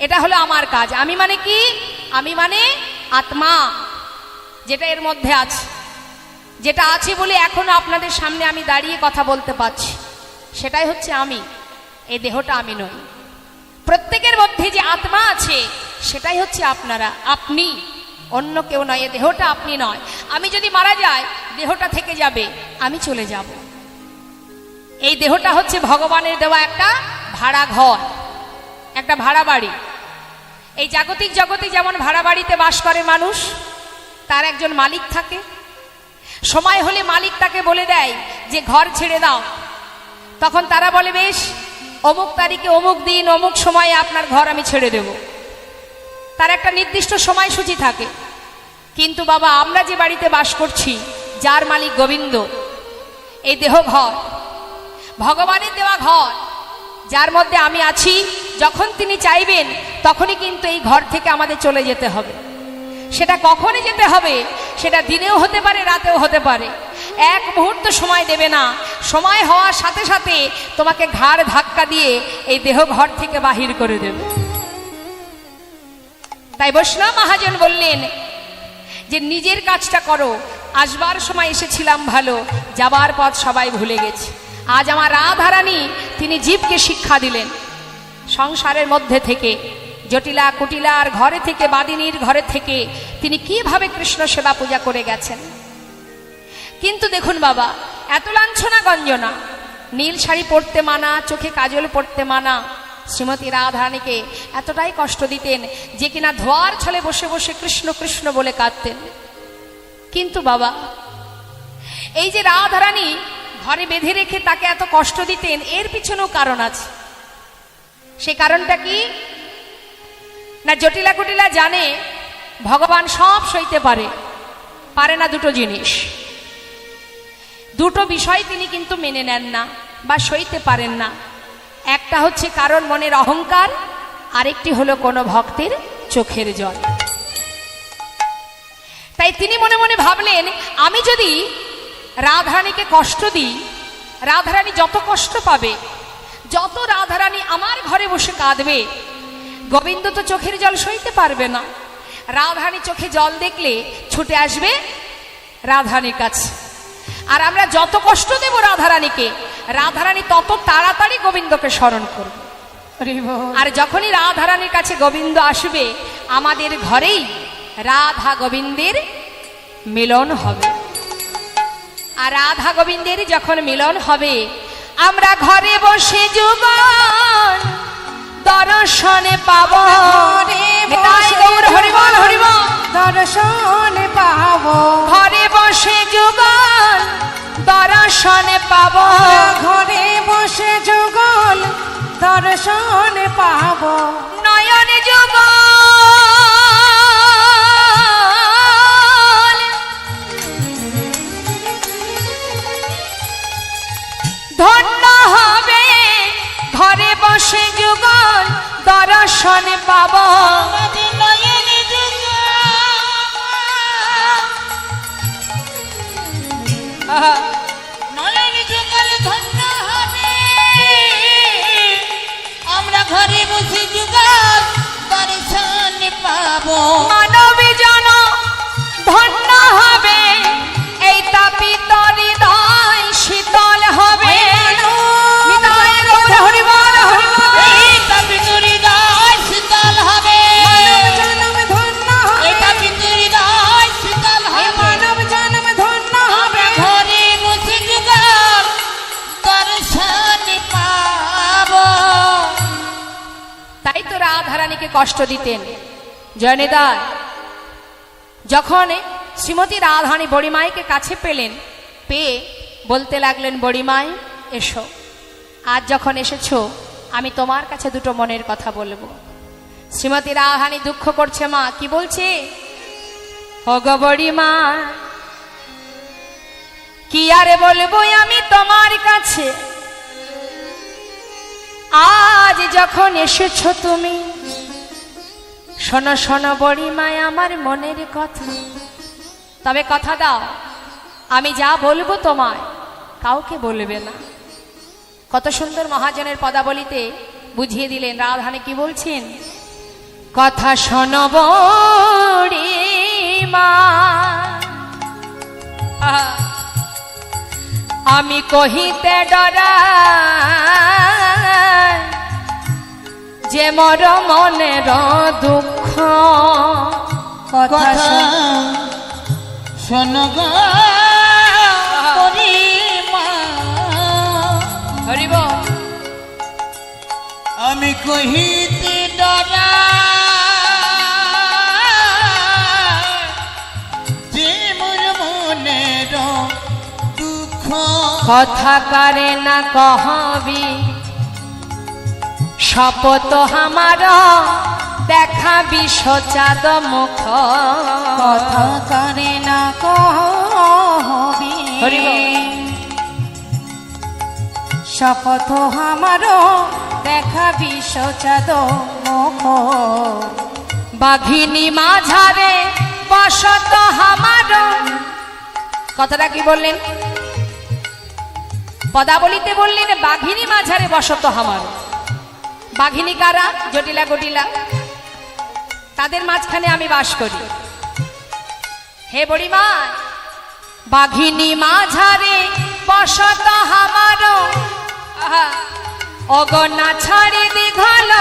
এটা হলো আমার কাজ। আমি মানে কি? আমি মানে আত্মা, যেটা এর মধ্যে আছে, যেটা আছে বলে এখনো আপনাদের সামনে আমি দাঁড়িয়ে কথা বলতে পারছি, সেটাই হচ্ছে আমি। এই দেহটা আমি নই। প্রত্যেকের মধ্যে যে আত্মা আছে সেটাই হচ্ছে আপনারা, আপনি, অন্য কেউ নয়। এ দেহটা আপনি নয়। আমি যদি মারা যাই, দেহটা থেকে যাবে, আমি চলে যাব। এই দেহটা হচ্ছে ভগবানের দেওয়া একটা ভাড়া ঘর, একটা ভাড়া বাড়ি। এই জাগতিক জগতে যেমন ভাড়া বাড়িতে বাস করে মানুষ, তার একজন মালিক থাকে। সময় হলে মালিক তাকে বলে দেয় যে ঘর ছেড়ে দাও, তখন তারা বলে বেশ, অমুক তারিখে, অমুক দিন, অমুক সময়ে আপনার ঘর আমি ছেড়ে দেব। তার একটা নির্দিষ্ট সময়সূচি থাকে। কিন্তু বাবা, আমরা যে বাড়িতে বাস করছি, যার মালিক গোবিন্দ, এই দেহ ঘর, ভগবানের দেওয়া ঘর, যার মধ্যে আমি আছি, যখন তিনি চাইবেন তখনই কিন্তু এই ঘর থেকে আমাদের চলে যেতে হবে। সেটা কখনই যেতে হবে, সেটা দিনেও হতে পারে, রাতেও হতে পারে। এক মুহূর্ত সময় দেবে না। সময় হওয়ার সাথে সাথে তোমাকে ঘাড় ধাক্কা দিয়ে এই দেহ ঘর থেকে বাহির করে দেবে। তাই বৈষ্ণব মহাজন বললেন যে নিজের কাজটা করো। আসবার সময় এসেছিলাম ভালো, যাবার পথ সবাই ভুলে গেছে। আজ আমার রাধারানী, তিনি জীবকে শিক্ষা দিলেন সংসারের মধ্যে থেকে, জটিলা কুটিলার ঘরে থেকে, বাদিনীর ঘরে থেকে তিনি কিভাবে কৃষ্ণ সেবা পূজা করে গেছেন। কিন্তু দেখুন বাবা, এত লাঞ্ছনা গঞ্জনা, নীল শাড়ি পরতে মানা, চোখে কাজল পরতে মানা, শ্রীমতী রাধারানীকে এতটাই কষ্ট দিতেন যে কিনা ধোয়ার ছলে বসে বসে কৃষ্ণ কৃষ্ণ বলে কাঁদতেন। কিন্তু বাবা, এই যে রাধারানী ঘরে বেঁধে রেখে তাকে এত কষ্ট দিতেন, এর পিছনেও কারণ আছে। সে কারণটা কি না, জটিলা কুটিলা জানে ভগবান সব সইতে পারে, পারে না দুটো জিনিস। দুটো বিষয় তিনি কিন্তু মেনে নেন না বা সইতে পারেন না। একটা হচ্ছে কারণ মনের অহংকার, আরেকটি হলো কোনো ভক্তের চোখের জল। তাই তিনি মনে মনে ভাবলেন, আমি যদি রাধারানীকে কষ্ট দিই, রাধারানী যত কষ্ট পাবে, যত রাধারানী আমার ঘরে বসে কাঁদবে, গোবিন্দ তো চোখের জল সইতে পারবে না। রাধারানী চোখে জল দেখলে ছুটে আসবে রাধারানীর কাছে, আর আমরা যত কষ্ট দেব রাধারানীকে, রাধারানী তত তাড়াতাড়ি গোবিন্দকে স্মরণ করবে। আর যখনই রাধারানীর কাছে গোবিন্দ আসবে, আমাদের ঘরেই রাধা গোবিন্দের মিলন হবে। আর রাধা গোবিন্দের যখন মিলন হবে, আমরা ঘরে বসে যুগল দর্শনে পাব। হরিবল হরিবল দর্শনে পাব, ঘরে বসে যুগল দর্শনে পাব। ঘরে বসে যুগল দর্শনে পাব, নয়ন যুগল ধন্য হবে, ঘরে বসে যুগল দর্শনে পাব। নয়ন যুগল ধন্য হবে, আমরা ঘরে বসে যুগল দর্শন পাবো। মানব জন ধন্য হবে, এই তাপিত হৃদয় শীতল হবে। এই তাপিত হৃদয় শীতল হবে, জনম ধন্য হবে, এই তাপিত হৃদয় শীতল হবে। মানব জনম ধন্য হবে, ঘরে বসে যুগল দর্শন পাবো। তাই তো রাধারানীকে কষ্ট দিতেন জয়নিদা। যখন শ্রীমতী রাধারানী বড়িমাইকে কাছে পেলেন, পেয়ে বলতে লাগলেন, বড়িমাই এসো, আজ যখন এসেছো আমি তোমার কাছে দুটো মনের কথা বলবো। শ্রীমতী রাধারানী দুঃখ করছে, মা কি বলছে? ওগো বড়িমা, কি আরে বলবো আমি তোমার কাছে, আজ যখন এসেছো তুমি, শোনো শোনো বড়িমায় আমার মনের কথা। তবে কথা দাও, আমি যা বলবো তোমায় কাউকে বলবে না। কত সুন্দর মহাজনের পদাবলিতে বুঝিয়ে দিলেন রাধারানী কি বলছেন। কথা শোনো বড়িমা, আমি কহিতে ডরাই, যে মর মনের দুঃখ। কথা শোনো গো বড়িমা, হরিব আমি কহিতে ডরাই, যে মোর মনের দুঃখ। কথা কারে না কহবি, শপথ আমার দেখাবি সচাদ মুখ। কথা করে না কহবি, শপথ আমার দেখাবি সচাদ মুখ। বাঘিনী মাঝারে বসত আমার, কথাটা কি বললেন? পদাবলিতে বললেন বাঘিনী মাঝারে বসত আমার। বাঘিনী কারা? জটিলা গটিলা, তাদের মাঝখানে আমি বাস করি। হে বড়িমা, বাঘিনী মাঝারে বসত আমার, অগনা ছাড়ি দীঘল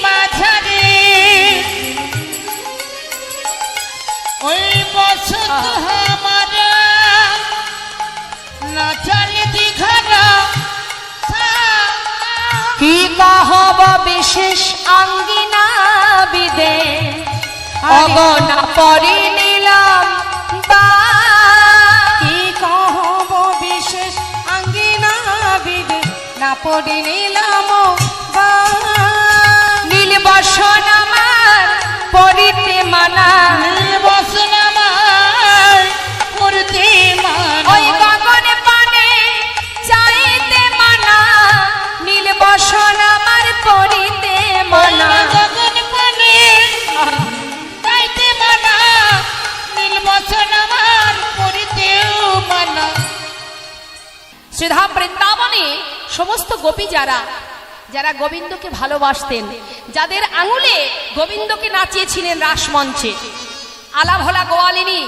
মাঝারে ওই বসত আমার, না চারি দীঘল। কি কহব বিশেষ আঙ্গিনা বিদে, অগনা পরি নিলাম কি কহব বিশেষ আঙ্গিনা বিদে, না পড়ি নিলাম নীল বসন আমার পরিতে মানা। বসন আমার শ্রীধাম বৃন্দাবনে সমস্ত গোপী যারা যারা গোবিন্দকে ভালোবাসতেন, যাদের আঙুলে গোবিন্দকে নাচিয়েছিলেন রাসমঞ্চে, আলাভোলা গোয়ালিনী,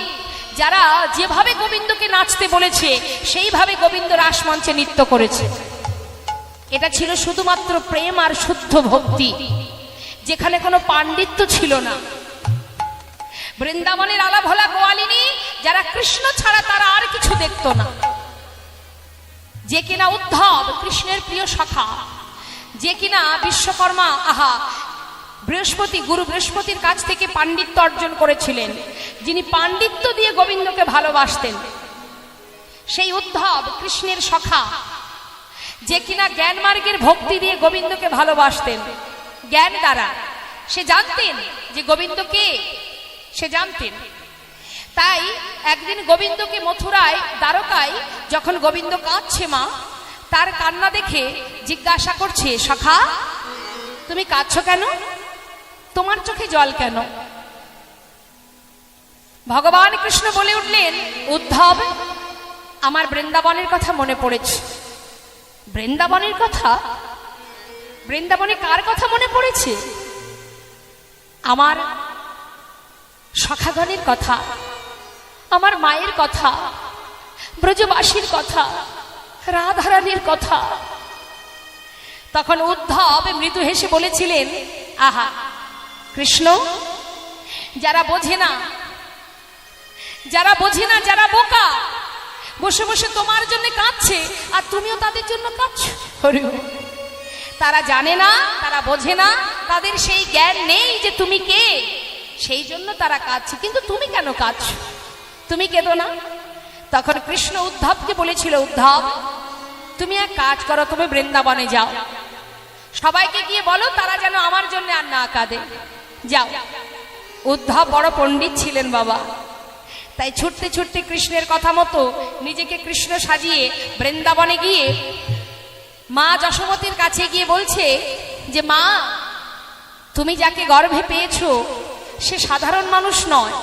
যারা যেভাবে গোবিন্দকে নাচতে বলেছে সেইভাবে গোবিন্দ রাসমঞ্চে নৃত্য করেছে। এটা ছিল শুধুমাত্র প্রেম আর শুদ্ধ ভক্তি, যেখানে কোনো পাণ্ডিত্য ছিল না। বৃন্দাবনের আলাভোলা গোয়ালিনী যারা কৃষ্ণ ছাড়া তারা আর কিছু দেখত না, যে কিনা উদ্ধব কৃষ্ণের প্রিয় সখা, যে কিনা বিশ্বকর্মা বৃহস্পতি গুরু বৃহস্পতির কাছ থেকে পাণ্ডিত্য অর্জন করেছিলেন, যিনি পাণ্ডিত্য দিয়ে গোবিন্দকে ভালোবাসতেন, সেই উদ্ধব কৃষ্ণের সখা, যে কিনা জ্ঞান মার্গের ভক্তি দিয়ে গোবিন্দকে ভালোবাসতেন। জ্ঞান দ্বারা সে জানতেন যে গোবিন্দ কে, সে জানতেন। তাই একদিন গোবিন্দকে মথুরায় দ্বারকায় যখন গোবিন্দ কাঁদছে, মা তার কান্না দেখে জিজ্ঞাসা করছে, সখা তুমি কাঁদছো কেন, তোমার চোখে জল কেন? ভগবান কৃষ্ণ বলে উঠলেন, উদ্ধব আমার বৃন্দাবনের কথা মনে পড়েছে। বৃন্দাবনের কথা? বৃন্দাবনে কার কথা মনে পড়েছে? আমার সখাগণের কথা, আমার মায়ের কথা, ব্রজবাসীর কথা, রাধারানীর কথা। তখন উদ্ধব মৃদু হেসে বলেছিলেন, আহা কৃষ্ণ, যারা বোঝে না, যারা বোঝে না, যারা বোকা, বসে বসে তোমার জন্য কাঁদছে আর তুমিও তাদের জন্য কাঁদছো। তারা জানে না, তারা বোঝে না, তাদের সেই জ্ঞান নেই যে তুমি কে, সেই জন্য তারা কাঁদছে। কিন্তু তুমি কেন কাঁদছো? তুমি কেঁদো না। তখন কৃষ্ণ উদ্ধবকে বলেছিল, উদ্ধব তুমি এক কাজ করো, তুমি বৃন্দাবনে যাও, সবাইকে গিয়ে বলো তারা যেন আমার জন্য আর না কাঁদে। যাও। উদ্ধব বড় পণ্ডিত ছিলেন বাবা, তাই ছুটতে ছুটতে কৃষ্ণের কথা মতো নিজেকে কৃষ্ণ সাজিয়ে বৃন্দাবনে গিয়ে মা যশোমতীর কাছে গিয়ে বলছে যে, মা তুমি যাকে গর্ভে পেয়েছো সে সাধারণ মানুষ নয়,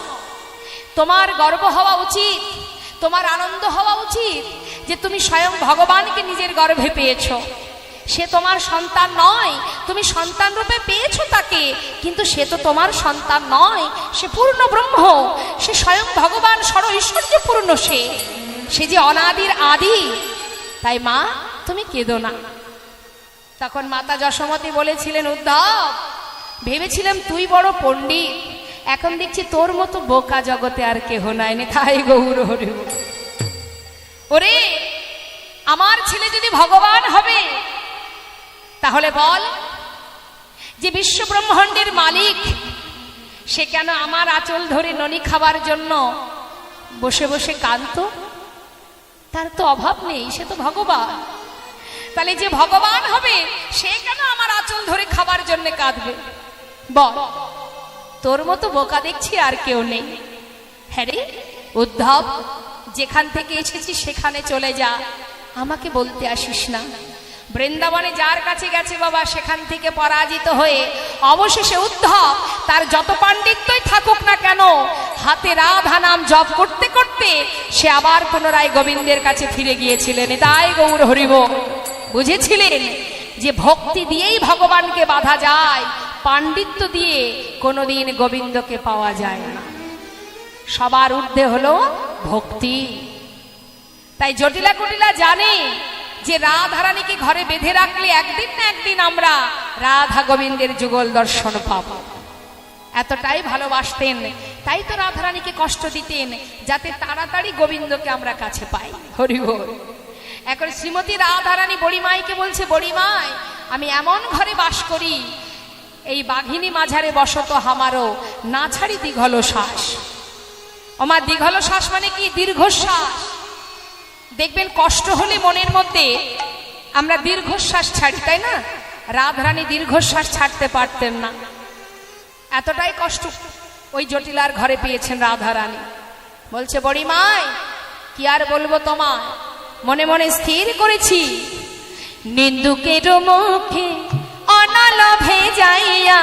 তোমার গর্ব হওয়া উচিত, তোমার আনন্দ হওয়া উচিত যে তুমি স্বয়ং ভগবানকে নিজের গর্ভে পেয়েছো। সে তোমার সন্তান নয়, তুমি সন্তান রূপে পেয়েছো তাকে, কিন্তু সে তো তোমার সন্তান নয়, সে পূর্ণ ব্রহ্ম, সে স্বয়ং ভগবান সর ঐশ্বর্যপূর্ণ, সে যে অনাদির আদি। তাই মা তুমি কেঁদো না। তখন মাতা যশোমতী বলেছিলেন, উদ্ধব ভেবেছিলাম তুই বড় পণ্ডিত, এখন দেখছি তোর মতো বোকা জগতে আর কেহ নাই। তাই গৌর হরি। ওরে আমার ছেলে যদি ভগবান হবে, তাহলে বল যে বিশ্ব ব্রহ্মাণ্ডের মালিক, সে কেন আমার আঁচল ধরে ননি খাবার জন্য বসে বসে কাঁদতো? তার তো অভাব নেই, সে তো ভগবান। তাহলে যে ভগবান হবে সে কেন আমার আঁচল ধরে খাবার জন্য কাঁদবে? বল, তোর মতো বোকা দেখছি আর কেউ নেই। হ্যাঁ রে উদ্ধব, যেখান থেকে এসেছিস সেখানে চলে যা, আমাকে বলতে আসিস না। বৃন্দাবনে যার কাছে গেছে বাবা, সেখান থেকে পরাজিত হয়ে অবশেষে উদ্ধব তার যত পাণ্ডিত্যই থাকুক না কেন, হাতে রাধা নাম জপ করতে করতে সে আবার পুনরায় গোবিন্দের কাছে ফিরে গিয়েছিলেন। তাই গৌর হরিব বুঝেছিলেন যে ভক্তি দিয়েই ভগবানকে বাঁধা যায়, পাণ্ডিত্য দিয়ে কোনোদিন গোবিন্দকে পাওয়া যায় না। সবার ঊর্ধ্বে হলো ভক্তি। তাই জটিলা কুটিলা জানে যে রাধারানীকে ঘরে বেঁধে রাখলে একদিন না একদিন আমরা রাধা গোবিন্দের যুগল দর্শন পাব। এতটাই ভালোবাসতেন, তাই তো রাধারানীকে কষ্ট দিতেন যাতে তাড়াতাড়ি গোবিন্দকে আমরা কাছে পাই। হরি হরি। এখন শ্রীমতী রাধারানী বড়িমাইকে বলছে, বড়িমাই আমি এমন ঘরে বাস করি, এই বাঘিনী মাঝারে বসত হামারও, না ছাড়ি দীঘল শ্বাস। আমার দীঘল শ্বাস মানে কি? দীর্ঘশ্বাস। দেখবেন কষ্ট হলে মনের মধ্যে আমরা দীর্ঘশ্বাস ছাড়ি, তাই না? রাধারানী দীর্ঘশ্বাস ছাড়তে পারতেন না, এতটাই কষ্ট ওই জটিলার ঘরে পেয়েছেন রাধারানী। বলছে, বড়িমাই কি আর বলবো তোমায়, মনে মনে স্থির করেছি নিন্দুকের মুখে অনালভে যাইয়া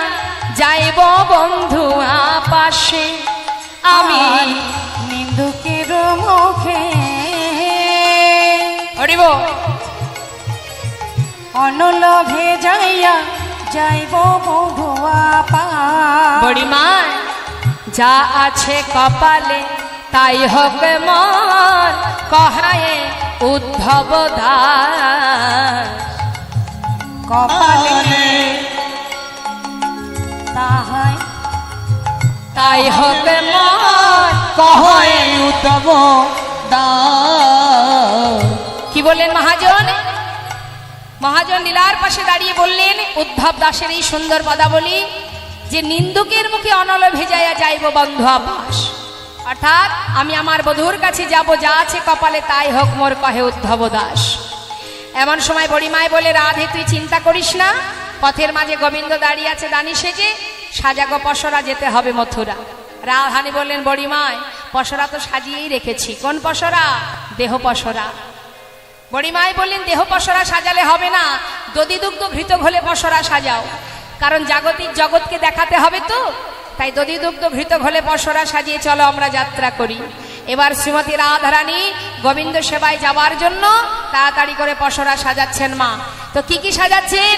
যাইব বন্ধু আপাশে। আমি নিন্দুকের মুখে হরিব অনলভে যাইয়া যাইব বধুয়া পা বড়িমা যা আছে কপালে তাই হোক মন কহায়ে উদ্ধব দাস কপালে তাহাই তাই হোক মন কহে উদ্ধব দাস। কি বললেন মহাজন? মহাজন লীলার পাশে দাঁড়িয়ে বললেন উদ্ধব দাসের এই সুন্দর পদাবলী যে নিন্দুকের মুখে অনল ভেজাইয়া যাইব বন্ধু আবাস, অর্থাৎ আমি আমার বধূর কাছে যাব, যা আছে কপালে তাই হোক মোর কহে উদ্ধব দাস। এমন সময় বড়িমায় বলে রাধে তুই চিন্তা করিস না, পথের মাঝে গোবিন্দ দাঁড়িয়ে আছে দানি সেজে, সাজাগো পসরা যেতে হবে মথুরা। রাধানি বললেন বড়িমায় পসরা তো সাজিয়েই রেখেছি। কোন পসরা? দেহ পসরা। বড়িমায় বললেন দেহ পসরা সাজালে হবে না, দধি দুগ্ধ ঘৃত ঘোলে পসরা সাজাও, কারণ জাগতিক জগৎকে দেখাতে হবে তো, তাই দধি দুগ্ধ ঘৃত ঘোলে পসরা সাজিয়ে চলো আমরা যাত্রা করি। এবার শ্রীমতী রাধারানী গোবিন্দ সেবায় যাওয়ার জন্য তাড়াতাড়ি করে পসরা সাজাচ্ছেন মা। তো কি কি সাজাচ্ছেন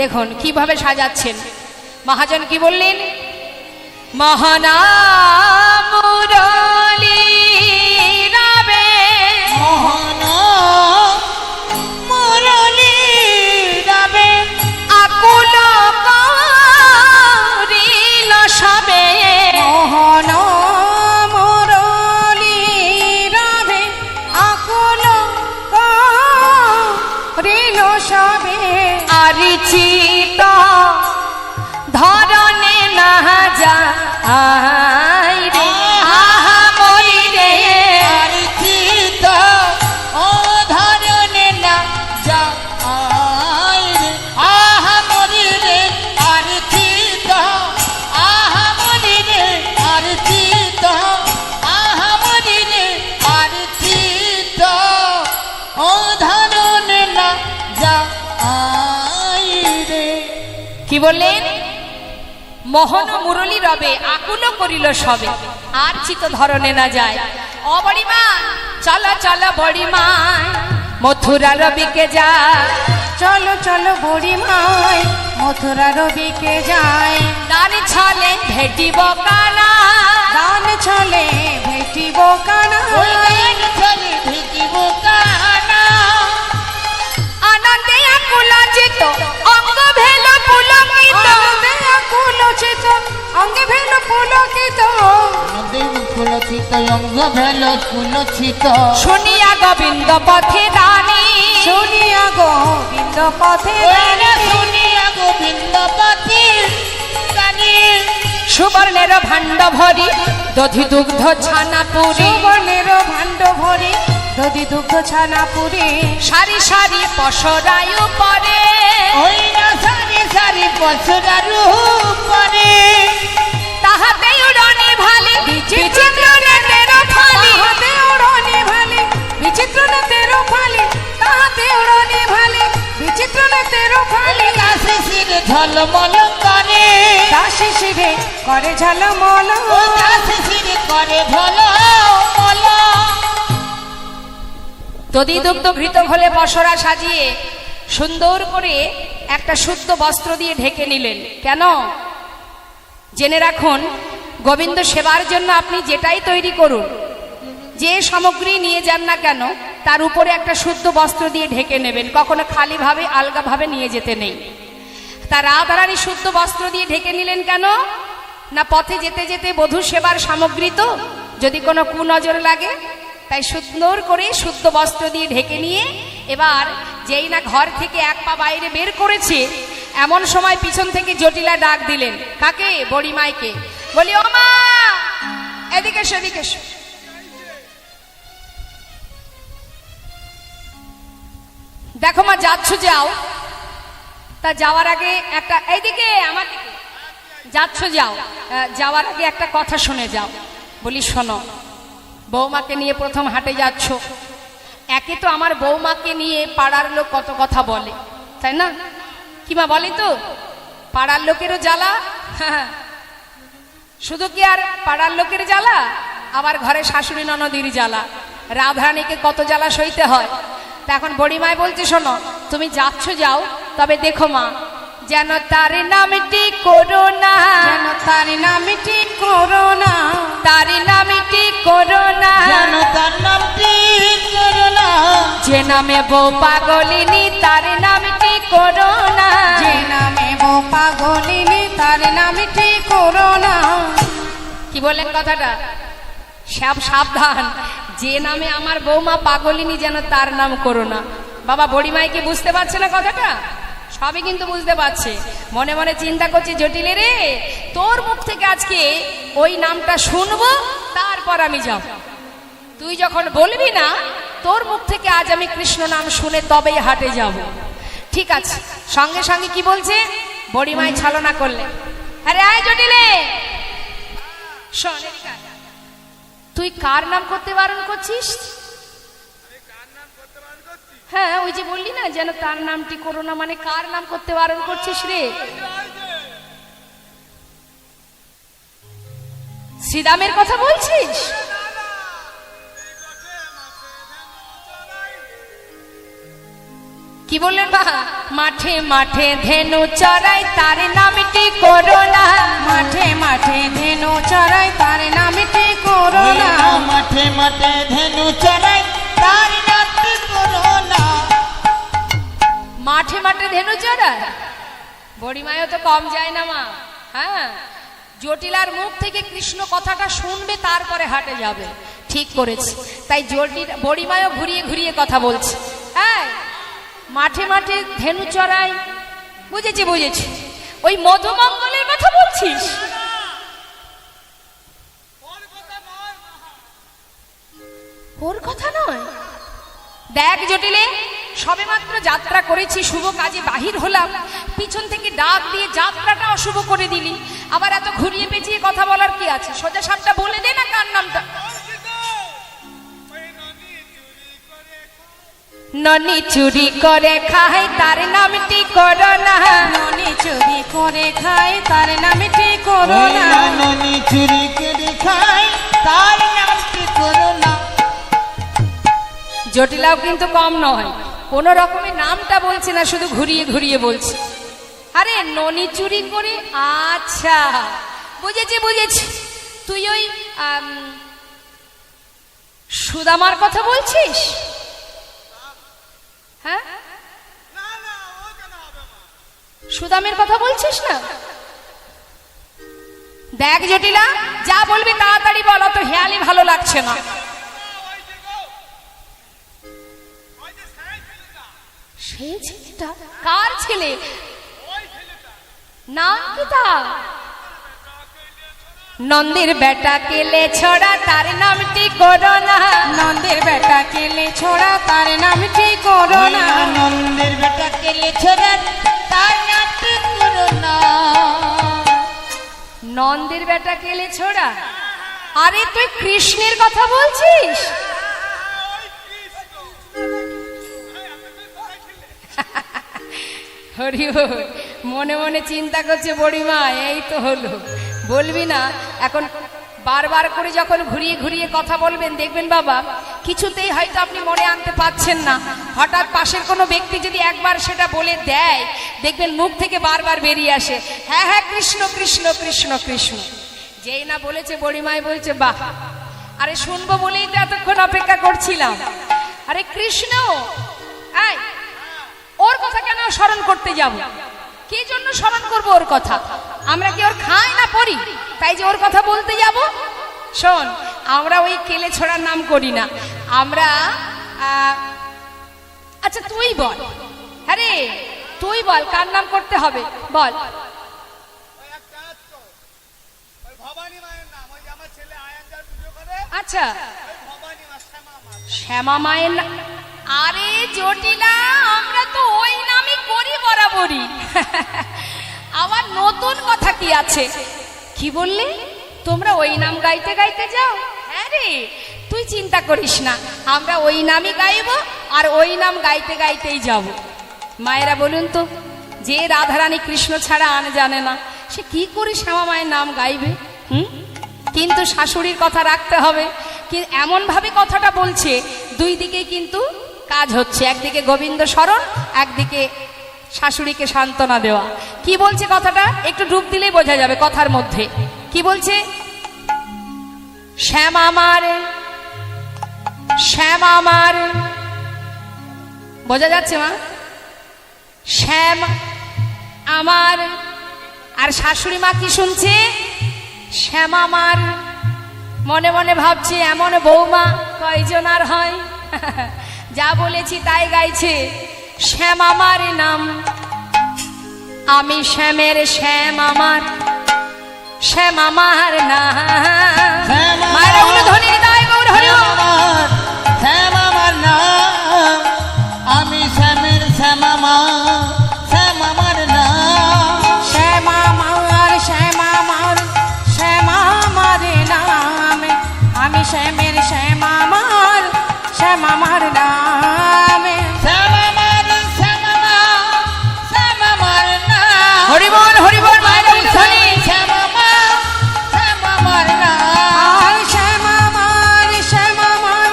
দেখুন কিভাবে সাজাচ্ছেন। মহাজন কি বললেন? মহানা মুরলী রাবে মোহনা মুরলী রাবে আকুল করিল সবে মোহন মুরলী রাধে আকুল করিল সবে আরিচিত ধরনে না যা রে আহা মরি রে আরিচিত ও ধরনে না যা রে আহা মরি রে আরিচিত আহা মরি রে আরিচিত আহা মরি রে আরিচিত ও ধরনে না যা রে। কি বললেন? মোহন মুরলী রবে আকুল করিল সবে আর চিত ধরনে না যায়। ও বড়িমা চলো চলো বড়িমা মথুরা রবিকে যা। চলো চলো বুড়িমায় মথুরা রবিকে যায়, দান ছলে ভেটিব কানা দান ছলে ভেটিব কানা ওই গান চলে ভিজিব কানা আনন্দে আকুল চিত অঙ্গ ভেল পুলকিত আনন্দে আকুল চিত অঙ্গে ভেল পুলকিত নদী কুলচিত অঙ্গ ভেল কুলচিত শুনিয়া গোবিন্দ পথে রানী শুনিয়া গোবিন্দ পথে ওইরা শুনিয়া গোবিন্দ পথে গানে সুবর্ণের ভাণ্ড ভরি দধি দুগ্ধ ছানা পুরি সুবর্ণের ভাণ্ড ভরি দধি দুগ্ধ ছানা পুরি সারি সারি পসরায়ু পরে ওইরা সারি সারি পছরা রূপ করে তাহাতে উড়নে ভালি বিচিত্র নেতের ফালি তাহাতে উড়নে ভালি বিচিত্র নেতের ফালি তাহাতে উড়নে ভালি বিচিত্র নেতের ফালি দাসে শিরে ঝলমল করে দাসী শিরে করে ঝলমল ও দাসে শিরে করে ঝলমল দধি দুগ্ধ ঘৃত ঘোলে পসরা সাজিয়ে সুন্দর করে একটা শুদ্ধ বস্ত্র দিয়ে ঢেকে নিলেন। কেন? জেনে রাখুন, গোবিন্দ সেবার জন্য আপনি যেটাই তৈরি করুন, যে সামগ্রী নিয়ে যান না কেন, তার উপরে একটা শুদ্ধ বস্ত্র দিয়ে ঢেকে নেবেন, কখনো খালিভাবে আলগাভাবে নিয়ে যেতে নেই। তার রাধারানী শুদ্ধ বস্ত্র দিয়ে ঢেকে নিলেন কেন না, পথে যেতে যেতে বধূ সেবার সামগ্রী তো যদি কোনো কুনজর লাগে, তাই সুন্দর করে শুদ্ধ বস্ত্র দিয়ে ঢেকে নিয়ে এবার যেই না ঘর থেকে এক পা বাইরে বের করেছে, এমন সময় পিছন থেকে জটিলা ডাক দিলেন। কাকে? বড়িমাইকে। বলি ও মা এদিকে এসো, এদিকে এসো। দেখো মা যাচ্ছ যাও, তা যাওয়ার আগে একটা এইদিকে আমার দিকে যাচ্ছ যাও, যাওয়ার আগে একটা কথা শুনে যাও। বলি শোনো, বৌমাকে নিয়ে প্রথম হাটে যাচ্ছ, একে তো আমার বৌমাকে নিয়ে পাড়ার লোক কত কথা বলে, তাই না? কিমা বলে তো, পাড়ার লোকেরও জ্বালা, শুধু কি আর পাড়ার লোকের জ্বালা, আবার ঘরে শাশুড়ি ননদির জ্বালা। রাধারানীকে কত জ্বালা সইতে হয়। তা এখন বড়িমায় বলছে শোনো তুমি যাচ্ছ যাও, তবে দেখো মা যেন তার নামটি করো না, যেন তার নামটি করো না, তার নামটি করো না, যেন তার নামটি করো না, যে নামে বউ পাগলিনী তার নামটি করো না, যে নামে বউ পাগলিনী তার নামটি করো না। কি বললেন কথাটা? সব সাবধান, যে নামে আমার বৌমা পাগলিনী যেন তার নাম করো না। বাবা বড়িমাই কি বুঝতে পারছে না কথাটা? সবই কিন্তু বুঝতে পারছে, মনে মনে চিন্তা করছে জটিলে রে তোর মুখ থেকে আজকে ওই নামটা শুনবো তারপর আমি যাব। তুই যখন বলবি না তোর মুখ থেকে আজ আমি কৃষ্ণ নাম শুনে তবেই হাটে যাব। ঠিক আছে, সঙ্গে সঙ্গে কি বলছে বড়িমাই ছলনা করলে, আরে আয় জটিলে শোন এদিকে আয়। তুই কার নাম করতে বারণ করছিস? হ্যাঁ ওই যে বললি না যেন তার নামটি করো না, মানে কার নাম করতে বারণ করছিস রে? শ্রীরামের কথা বলছিস? কি বললেন মা? মাঠে মাঠে ধেনু চড়াই তার নামটি করো না, মাঠে মাঠে ধেনু চড়াই তার নামটি করো ওই না, না মাঠে মাঠে ধেনু চড়াই তার নামটি করো না। মাঠে মাঠে ধেনু চড়ায়? বড়িমায়ও তো কম যায় না মা। হ্যাঁ, জটিলার মুখ থেকে কৃষ্ণ কথাটা শুনবে তারপরে হাটে যাবে। ঠিক করেছে, তাই বড়িমায়ও ঘুরিয়ে ঘুরিয়ে কথা বলছে। হ্যাঁ, মাঠে মাঠে ধেনু চড়াই, বুঝেছি বুঝেছি, ওই মধুমঙ্গলের কথা বলছিস? ওর কথা নয়। দেখ জটিলে, সবে মাত্র যাত্রা করেছি, শুভ কাজে বাহির হলাম, পিছন থেকে ডাক দিয়ে যাত্রাটা অশুভ করে দিলি। আবার এত ঘুরিয়ে পেঁচিয়ে কথা বলার কি আছে? সোজা সাপটা বলে দে না কার নামটা। ননি চুরি করে খায় তার নামটি করো না, ননি চুরি করে খায় তার নামটি করো ওই না, না ননি চুরি করে খায় তার নামটি করো না। জটিলাও কিন্তু কম নয়, কোন রকমের নামটা বলছে না, শুধু ঘুরিয়ে ঘুরিয়ে বলছে। আরে ননি চুরি করে, আচ্ছা বুঝেছি বুঝেছি, তুই ওই সুদামার কথা বলছিস? হ্যাঁ, সুদামের কথা বলছিস না? দেখ জটিলা, যা বলবি তাড়াতাড়ি বল, অত হেয়ালি ভালো লাগছে না। সেই ছেলেটা কার ছেলে? নাম কি তার? নন্দের বেটা কেলে ছড়া তার নামটি করো না, নন্দের বেটা কেলে ছোড়া তার নামটি করো ওই না, না নন্দের বেটা কেলে ছড়া তার নামটি করো না। নন্দের বেটা কেলে ছোড়া? আরে তুই কৃষ্ণের কথা বলছিস? হরি বল। মনে মনে চিন্তা করছে বড়িমা, এই তো হলো, বলবি না? এখন বারবার করে যখন ঘুরিয়ে ঘুরিয়ে কথা বলবেন দেখবেন বাবা কিছুতেই হয়তো আপনি মনে আনতে পারছেন না। হঠাৎ পাশের কোনো ব্যক্তি যদি একবার সেটা বলে দেয় দেখবেন মুখ থেকে বারবার বেরিয়ে আসে, হ্যাঁ হ্যাঁ কৃষ্ণ কৃষ্ণ কৃষ্ণ কৃষ্ণ। যেই না বলেছে বড়িমাই বলছে বাহ, আরে শুনবো বলেই তো এতক্ষণ অপেক্ষা করছিলাম। আরে কৃষ্ণ, আয়, ওর কথা কেন স্মরণ করতে যাব? কি জন্য স্মরণ করব ওর কথা? আমরা কি ওর খাই না পড়ি তাই যে ওর কথা বলতে যাব? শোন, আমরা ওই কেলে ছড়ার নাম করি না আমরা। আচ্ছা তুই বল, হ্যাঁ রে তুই বল কার নাম করতে হবে বল। আচ্ছা শ্যামা মায়ের নাম? আরে জটিলা, আমরা তো ওই নামই করি বরাবরই। আবার নতুন কথা কি আছে? কি বললি? তোমরা ওই নাম গাইতে গাইতে যাও? হ্যাঁ রে, তুই চিন্তা করিস না, আমরা ওই নামই গাইব আর ওই নাম গাইতে গাইতেই যাব। মায়েরা বলুন তো, যে রাধারানী কৃষ্ণ ছাড়া আন জানে না সে কি করে শ্যামা মায়ের নাম গাইবে? কিন্তু শাশুড়ির কথা রাখতে হবে, এমন ভাবে কথাটা বলছে দুই দিকে কিন্তু কাজ হচ্ছে, একদিকে গোবিন্দ স্মরণ, একদিকে শাশুড়িকে সান্ত্বনা দেওয়া। কি বলছে কথাটা একটু ডুব দিলেই বোঝা যাবে কথার মধ্যে। কি বলছে? শ্যাম আমার, শ্যাম আমার, বোঝা যাচ্ছে মা? শ্যাম আমার। আর শাশুড়ি মা কি শুনছে? শ্যাম আমার। মনে মনে ভাবছে এমন বৌমা কয়জন আর হয়। যা বলেছি তাই গাইছে। শ্যাম আমার নাম, আমি শ্যামের শ্যাম আমার, শ্যাম আমার নাম। শ্যাম আমার, মায়েরা উলুধ্বনি হৃদয় গৌর হরি বল। শ্যাম আমার নাম, আমি শ্যামের শ্যাম আমার, শ্যাম আমার নাম। শ্যাম আমার, শ্যাম আমার, শ্যাম আমার নাম, আমি শ্যামের শ্যাম আমার, শ্যাম আমার নাম। শ্যাম আমার, শ্যাম আমার, শ্যাম আমার নাম। হরি বল, হরি বল, মায়েরা উলুধ্বনি। শ্যাম আমার, শ্যাম আমার নাম। আর শ্যাম আমার, শ্যাম আমার,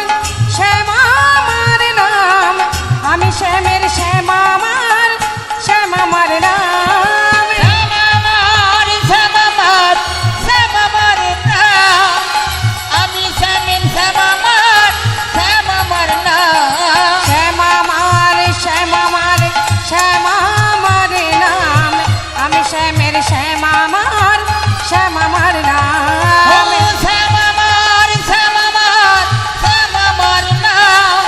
শ্যাম আমার নাম, আমি শ্যামের শ্যাম আমার, শ্যাম আমার নাম। শ্যাম আমার, শ্যাম আমার, শ্যাম আমার নাম, আমি শ্যামের শ্যাম আমার, শ্যাম আমার নাম। শ্যাম আমার, শ্যাম আমার, শ্যাম আমার নাম, আমি শ্যামের শ্যাম আমার, শ্যাম আমার ও নাম। শ্যাম আমার, শ্যাম আমার, শ্যাম আমার নাম,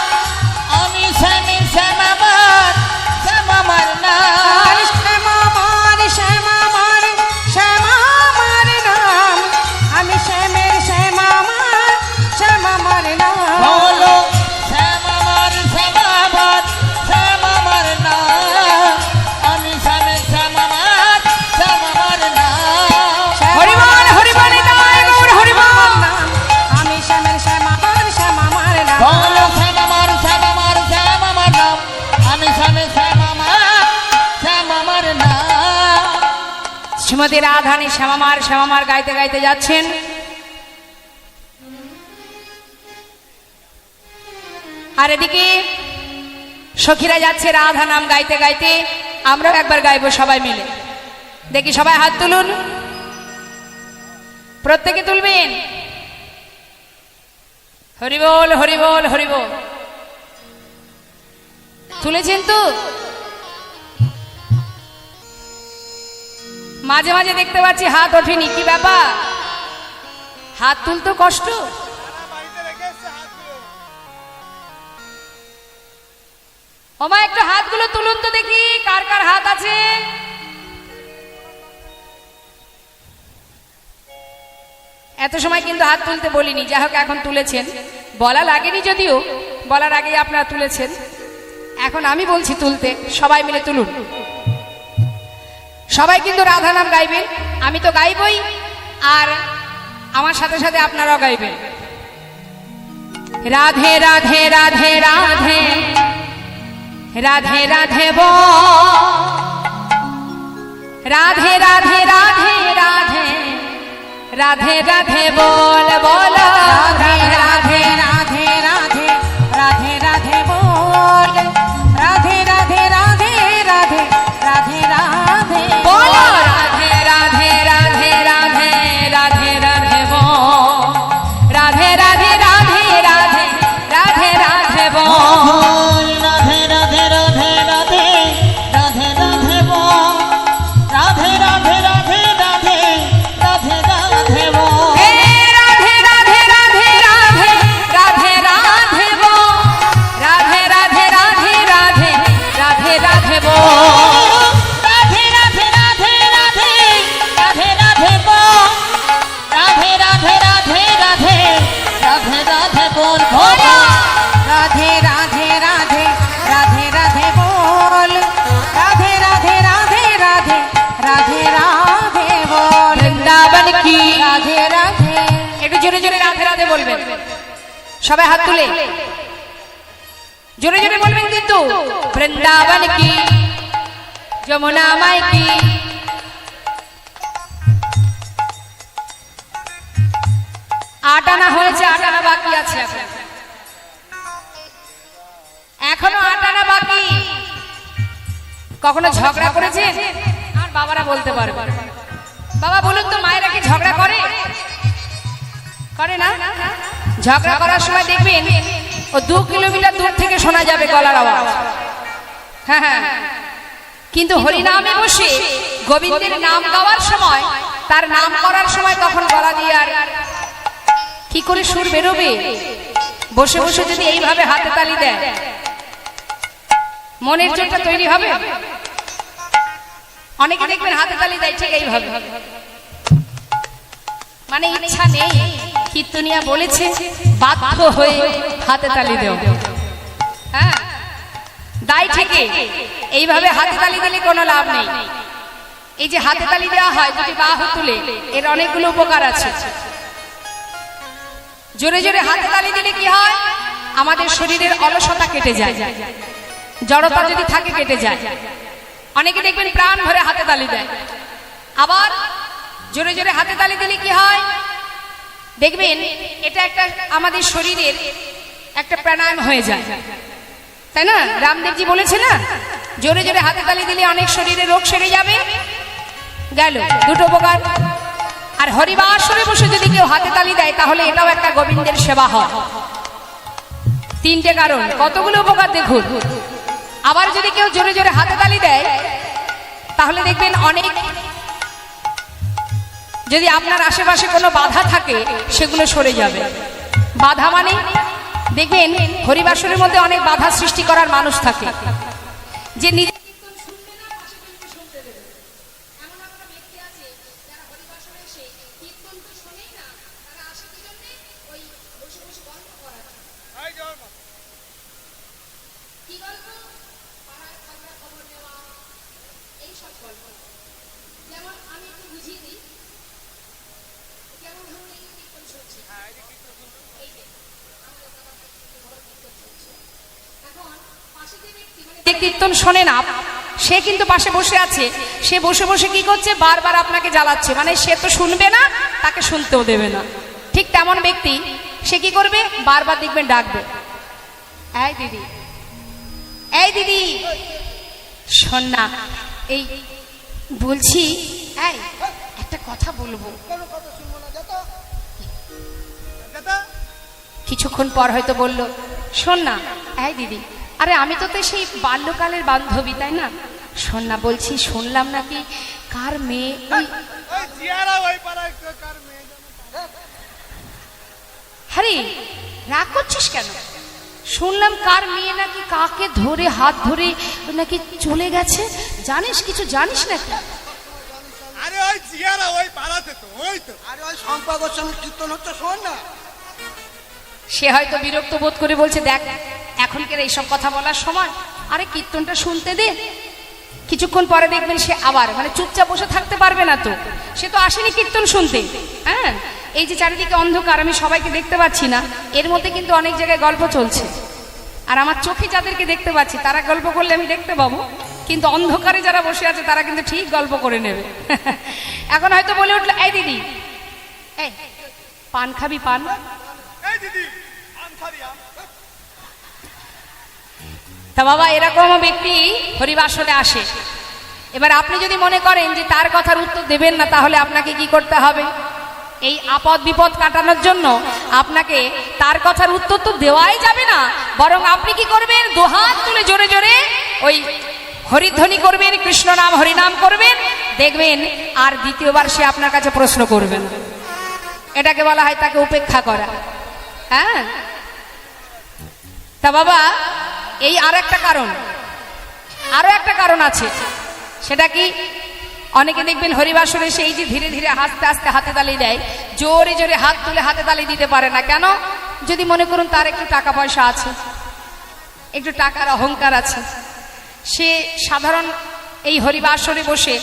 আমি শ্যামের শ্যাম আমার, শ্যাম আমার নাম। আর শ্যাম আমার, শ্যাম আমার, শ্যাম আমার নাম, আমি শ্যামের শ্যাম আমার, শ্যাম আমার নাম। বলো শ্যাম আমার, শ্যাম আমার, শ্যাম আমার নাম, আমি শ্যামের শ্যাম আমার, শ্যাম আমার নাম। হরি বল, হরি বল, হৃদয় গৌর হরি বল। নাম, আমি শ্যামের শ্যাম আমার, শ্যাম আমার নাম। বলো শ্যাম আমার, শ্যাম আমার, শ্যাম আমার নাম, আমি শ্যামের শ্যাম আমার, শ্যাম আমার নাম। শ্রীমতী রাধানী শ্যামামার শ্যামামার গাইতে গাইতে যাচ্ছেন। আর এদিকে সখীরা যাচ্ছে রাধা নাম গাইতে গাইতে। আমরাও একবার গাইবো সবাই মিলে। দেখি সবাই হাত তুলুন, প্রত্যেকে তুলবেন। হরি বল, হরি বল, হরি বল। তুলেছেন তো? মাঝে মাঝে দেখতে পাচ্ছি হাত ওঠেনি, কি ব্যাপার? হাত তুলতে কষ্ট? তারা বাড়িতে রেখে এসছে হাতগুলো। ওমা একটু হাতগুলো তুলুন তো দেখি কার কার হাত আছে। এত সময় কিন্তু হাত তুলতে বলিনি, যা হোক এখন তুলেছেন। বলা লাগেনি যদিও, বলার আগেই আপনারা তুলেছেন। এখন আমি বলছি তুলতে, সবাই মিলে তুলুন। সবাই কিন্তু রাধা নাম গাইবেন, আমি তো গাইবই, আর আমার সাথে সাথে আপনারাও গাইবেন। রাধে রাধে রাধে রাধে রাধে রাধে বো, রাধে রাধে রাধে রাধে রাধে রাধে বল বল। রাধে রাধে রাধে রাধে রাধে রাধে বল, রাধে রাধে রাধে রাধে রাধে রাধে বলো রাধে রাধে রাধে রাধে রাধে রাধে বল, রাধে রাধে রাধে রাধে রাধে রাধে বল। বল রাধে রাধে রাধে রাধে রাধে রাধে বল, রাধে রাধে রাধে রাধে রাধে রাধে বল। হে রাধে রাধে রাধে রাধে রাধে রাধে বল, রাধে রাধে রাধে রাধে রাধে রাধে বল। রাধে রাধে রাধে রাধে রাধে রাধে বল, রাধে রাধে রাধে রাধে রাধে রাধে বল। বলো রাধে রাধে রাধে রাধে রাধে বল, রাধে রাধে রাধে রাধে রাধে রাধে বল। বৃন্দাবন কি রাধে রাধে একটু জোরে জোরে রাধে রাধে বলবেন, সবাই হাত তুলে জোরে জোরে বলবেন কিন্তু। বৃন্দাবন কি, যমুনা মাই কি। আটানা হয়েছে, আটানা বাকি আছে এখন। কখনো ঝগড়া করেছেন? আর বাবারা বলতে পারবে। বাবা বলুন তো, মায়েরা কি ঝগড়া করে? করে না? ঝগড়া করার সময় দেখবেন ও 2 কিলোমিটার দূর থেকে শোনা যাবে গলার আওয়াজ। হ্যাঁ হ্যাঁ, কিন্তু হরিনামে বসে গোবিন্দের নাম গাওয়ার সময়, তার নাম করার সময় তখন গলা দিয়ে আর কি করে সুর বেরোবে? বসে বসে যদি এইভাবে হাতে তালি দেয়, মনের জোরটা তৈরি হবে? অনেকে দেখবেন হাতে তালি দেয় ঠিক এইভাবে, মানে ইচ্ছা নেই। কীর্তনিয়া বলেছে বাধ্য হয়ে হাতে তালি দেও। হ্যাঁ, দায় থেকে এইভাবে হাতে তালি দিলে কোনো লাভ নেই। এই যে হাতে তালি দেওয়া হয় দুটি বাহু তুলে, এর অনেকগুলো উপকার আছে। জোরে জোরে হাতে তালি দিলে কি হয়? আমাদের শরীরের অলসতা কেটে যায়, জড়তা যদি থাকে কেটে যায়। অনেকে দেখবেন প্রাণ ভরে হাতে তালি দেয়। আবার জোরে জোরে হাতে তালি দিলে কি হয় দেখবেন, এটা একটা আমাদের শরীরের একটা প্রাণায়াম হয়ে যায়, তাই না? রামদেবজি বলেছে না, জোরে জোরে হাতে তালি দিলে অনেক শরীরের রোগ সেরে যাবে। গেল দুটো উপকার। আর হরিবাসরে বসে যদি কেউ হাতে তালি দেয়, তাহলে এটাও একটা গোবিন্দের সেবা হয়। 3টে কারণ, কতগুলো উপকার দেখুন। আবার যদি কেউ জোরে জোরে হাতে তালি দেয়, তাহলে দেখবেন অনেক, যদি আপনার আশেপাশে কোনো বাধা থাকে সেগুলো সরে যাবে। বাধা মানে দেখবেন হরিবাসরের মধ্যে অনেক বাধা সৃষ্টি করার মানুষ থাকে, যে নিজে কীর্তন শোনে না, সে কিন্তু পাশে বসে আছে, সে বসে বসে কি করছে? বারবার আপনাকে জ্বালাচ্ছে, মানে সে তো শুনবে না, তাকে শুনতেও দেবে না। ঠিক তেমন ব্যক্তি সে কি করবে? বারবার দেখবেন ডাকবে, এই দিদি, এই দিদি শোন না, এই বলছি, এই একটা কথা বলবো। কিছুক্ষণ পর হয়তো বলল, শোন না, এই দিদি, আরে আমি তো সেই বাল্যকালের বান্ধবী, তাই না? শোন না, বলছি শুনলাম নাকি কার মেয়ে, আরে রাগ করছিস কেন? শুনলাম কার মেয়ে নাকি কাকে ধরে হাত ধরে নাকি চলে গেছে, জানিস? কিছু জানিস নাকি? আরে ওই জিয়ারা ওই পাড়াতে তো, ওই তো, আরে ওই শম্পা গোস্বামীর কীর্তন হচ্ছে, শোন না। সে হয়তো বিরক্ত বোধ করে বলছে, দেখ এখনকার এইসব কথা বলার সময়, আরে কীর্তনটা শুনতে দে। কিছুক্ষণ পরে দেখবেন সে আবার, মানে চুপচাপ বসে থাকতে পারবে না, তো সে তো আসেনি কীর্তন শুনতে। হ্যাঁ, এই যে চারিদিকে অন্ধকার, আমি সবাইকে দেখতে পাচ্ছি না, এর মধ্যে কিন্তু অনেক জায়গায় গল্প চলছে। আর আমার চোখে যাদেরকে দেখতে পাচ্ছি তারা গল্প করলে আমি দেখতে পাবো, কিন্তু অন্ধকারে যারা বসে আছে তারা কিন্তু ঠিক গল্প করে নেবে। এখন হয়তো বলে উঠলো, এই দিদি, এই পান খাবি? পান? এই দিদি আম খাবি? আম? তা বাবা, এরকম ব্যক্তি হরিবাসরে আসে। এবার আপনি যদি মনে করেন যে তার কথার উত্তর দেবেন না, তাহলে আপনাকে কি করতে হবে? এই আপদ বিপদ কাটানোর জন্য আপনাকে তার কথার উত্তর তো দেওয়াই যাবে না, বরং আপনি কি করবেন? দুহাত তুলে জোরে জোরে ওই হরিধ্বনি করবেন, কৃষ্ণ নাম হরিনাম করবেন, দেখবেন আর দ্বিতীয়বার সে আপনার কাছে প্রশ্ন করবেন। এটাকে বলা হয় তাকে উপেক্ষা করা। হ্যাঁ, তা বাবা, এই আরো একটা কারণ আছে। সেটা কি? অনেকে দেখবেন হরিবাসরে সেই যে ধীরে ধীরে আস্তে আস্তে হাতে তালি দেয়, জোরে জোরে হাত তুলে হাতে তালি দিতে পারে না। কেন? যদি মনে করুন তার একটু টাকা পয়সা আছে, একটু টাকার অহংকার আছে, সে সাধারণ এই হরিবাসরে বসে,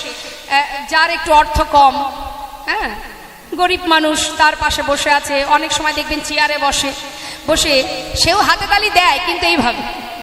যার একটু অর্থ কম, হ্যাঁ, গরিব মানুষ তার পাশে বসে আছে, অনেক সময় দেখবেন চেয়ারে বসে বসে সেও হাতে তালি দেয়, কিন্তু এইভাবে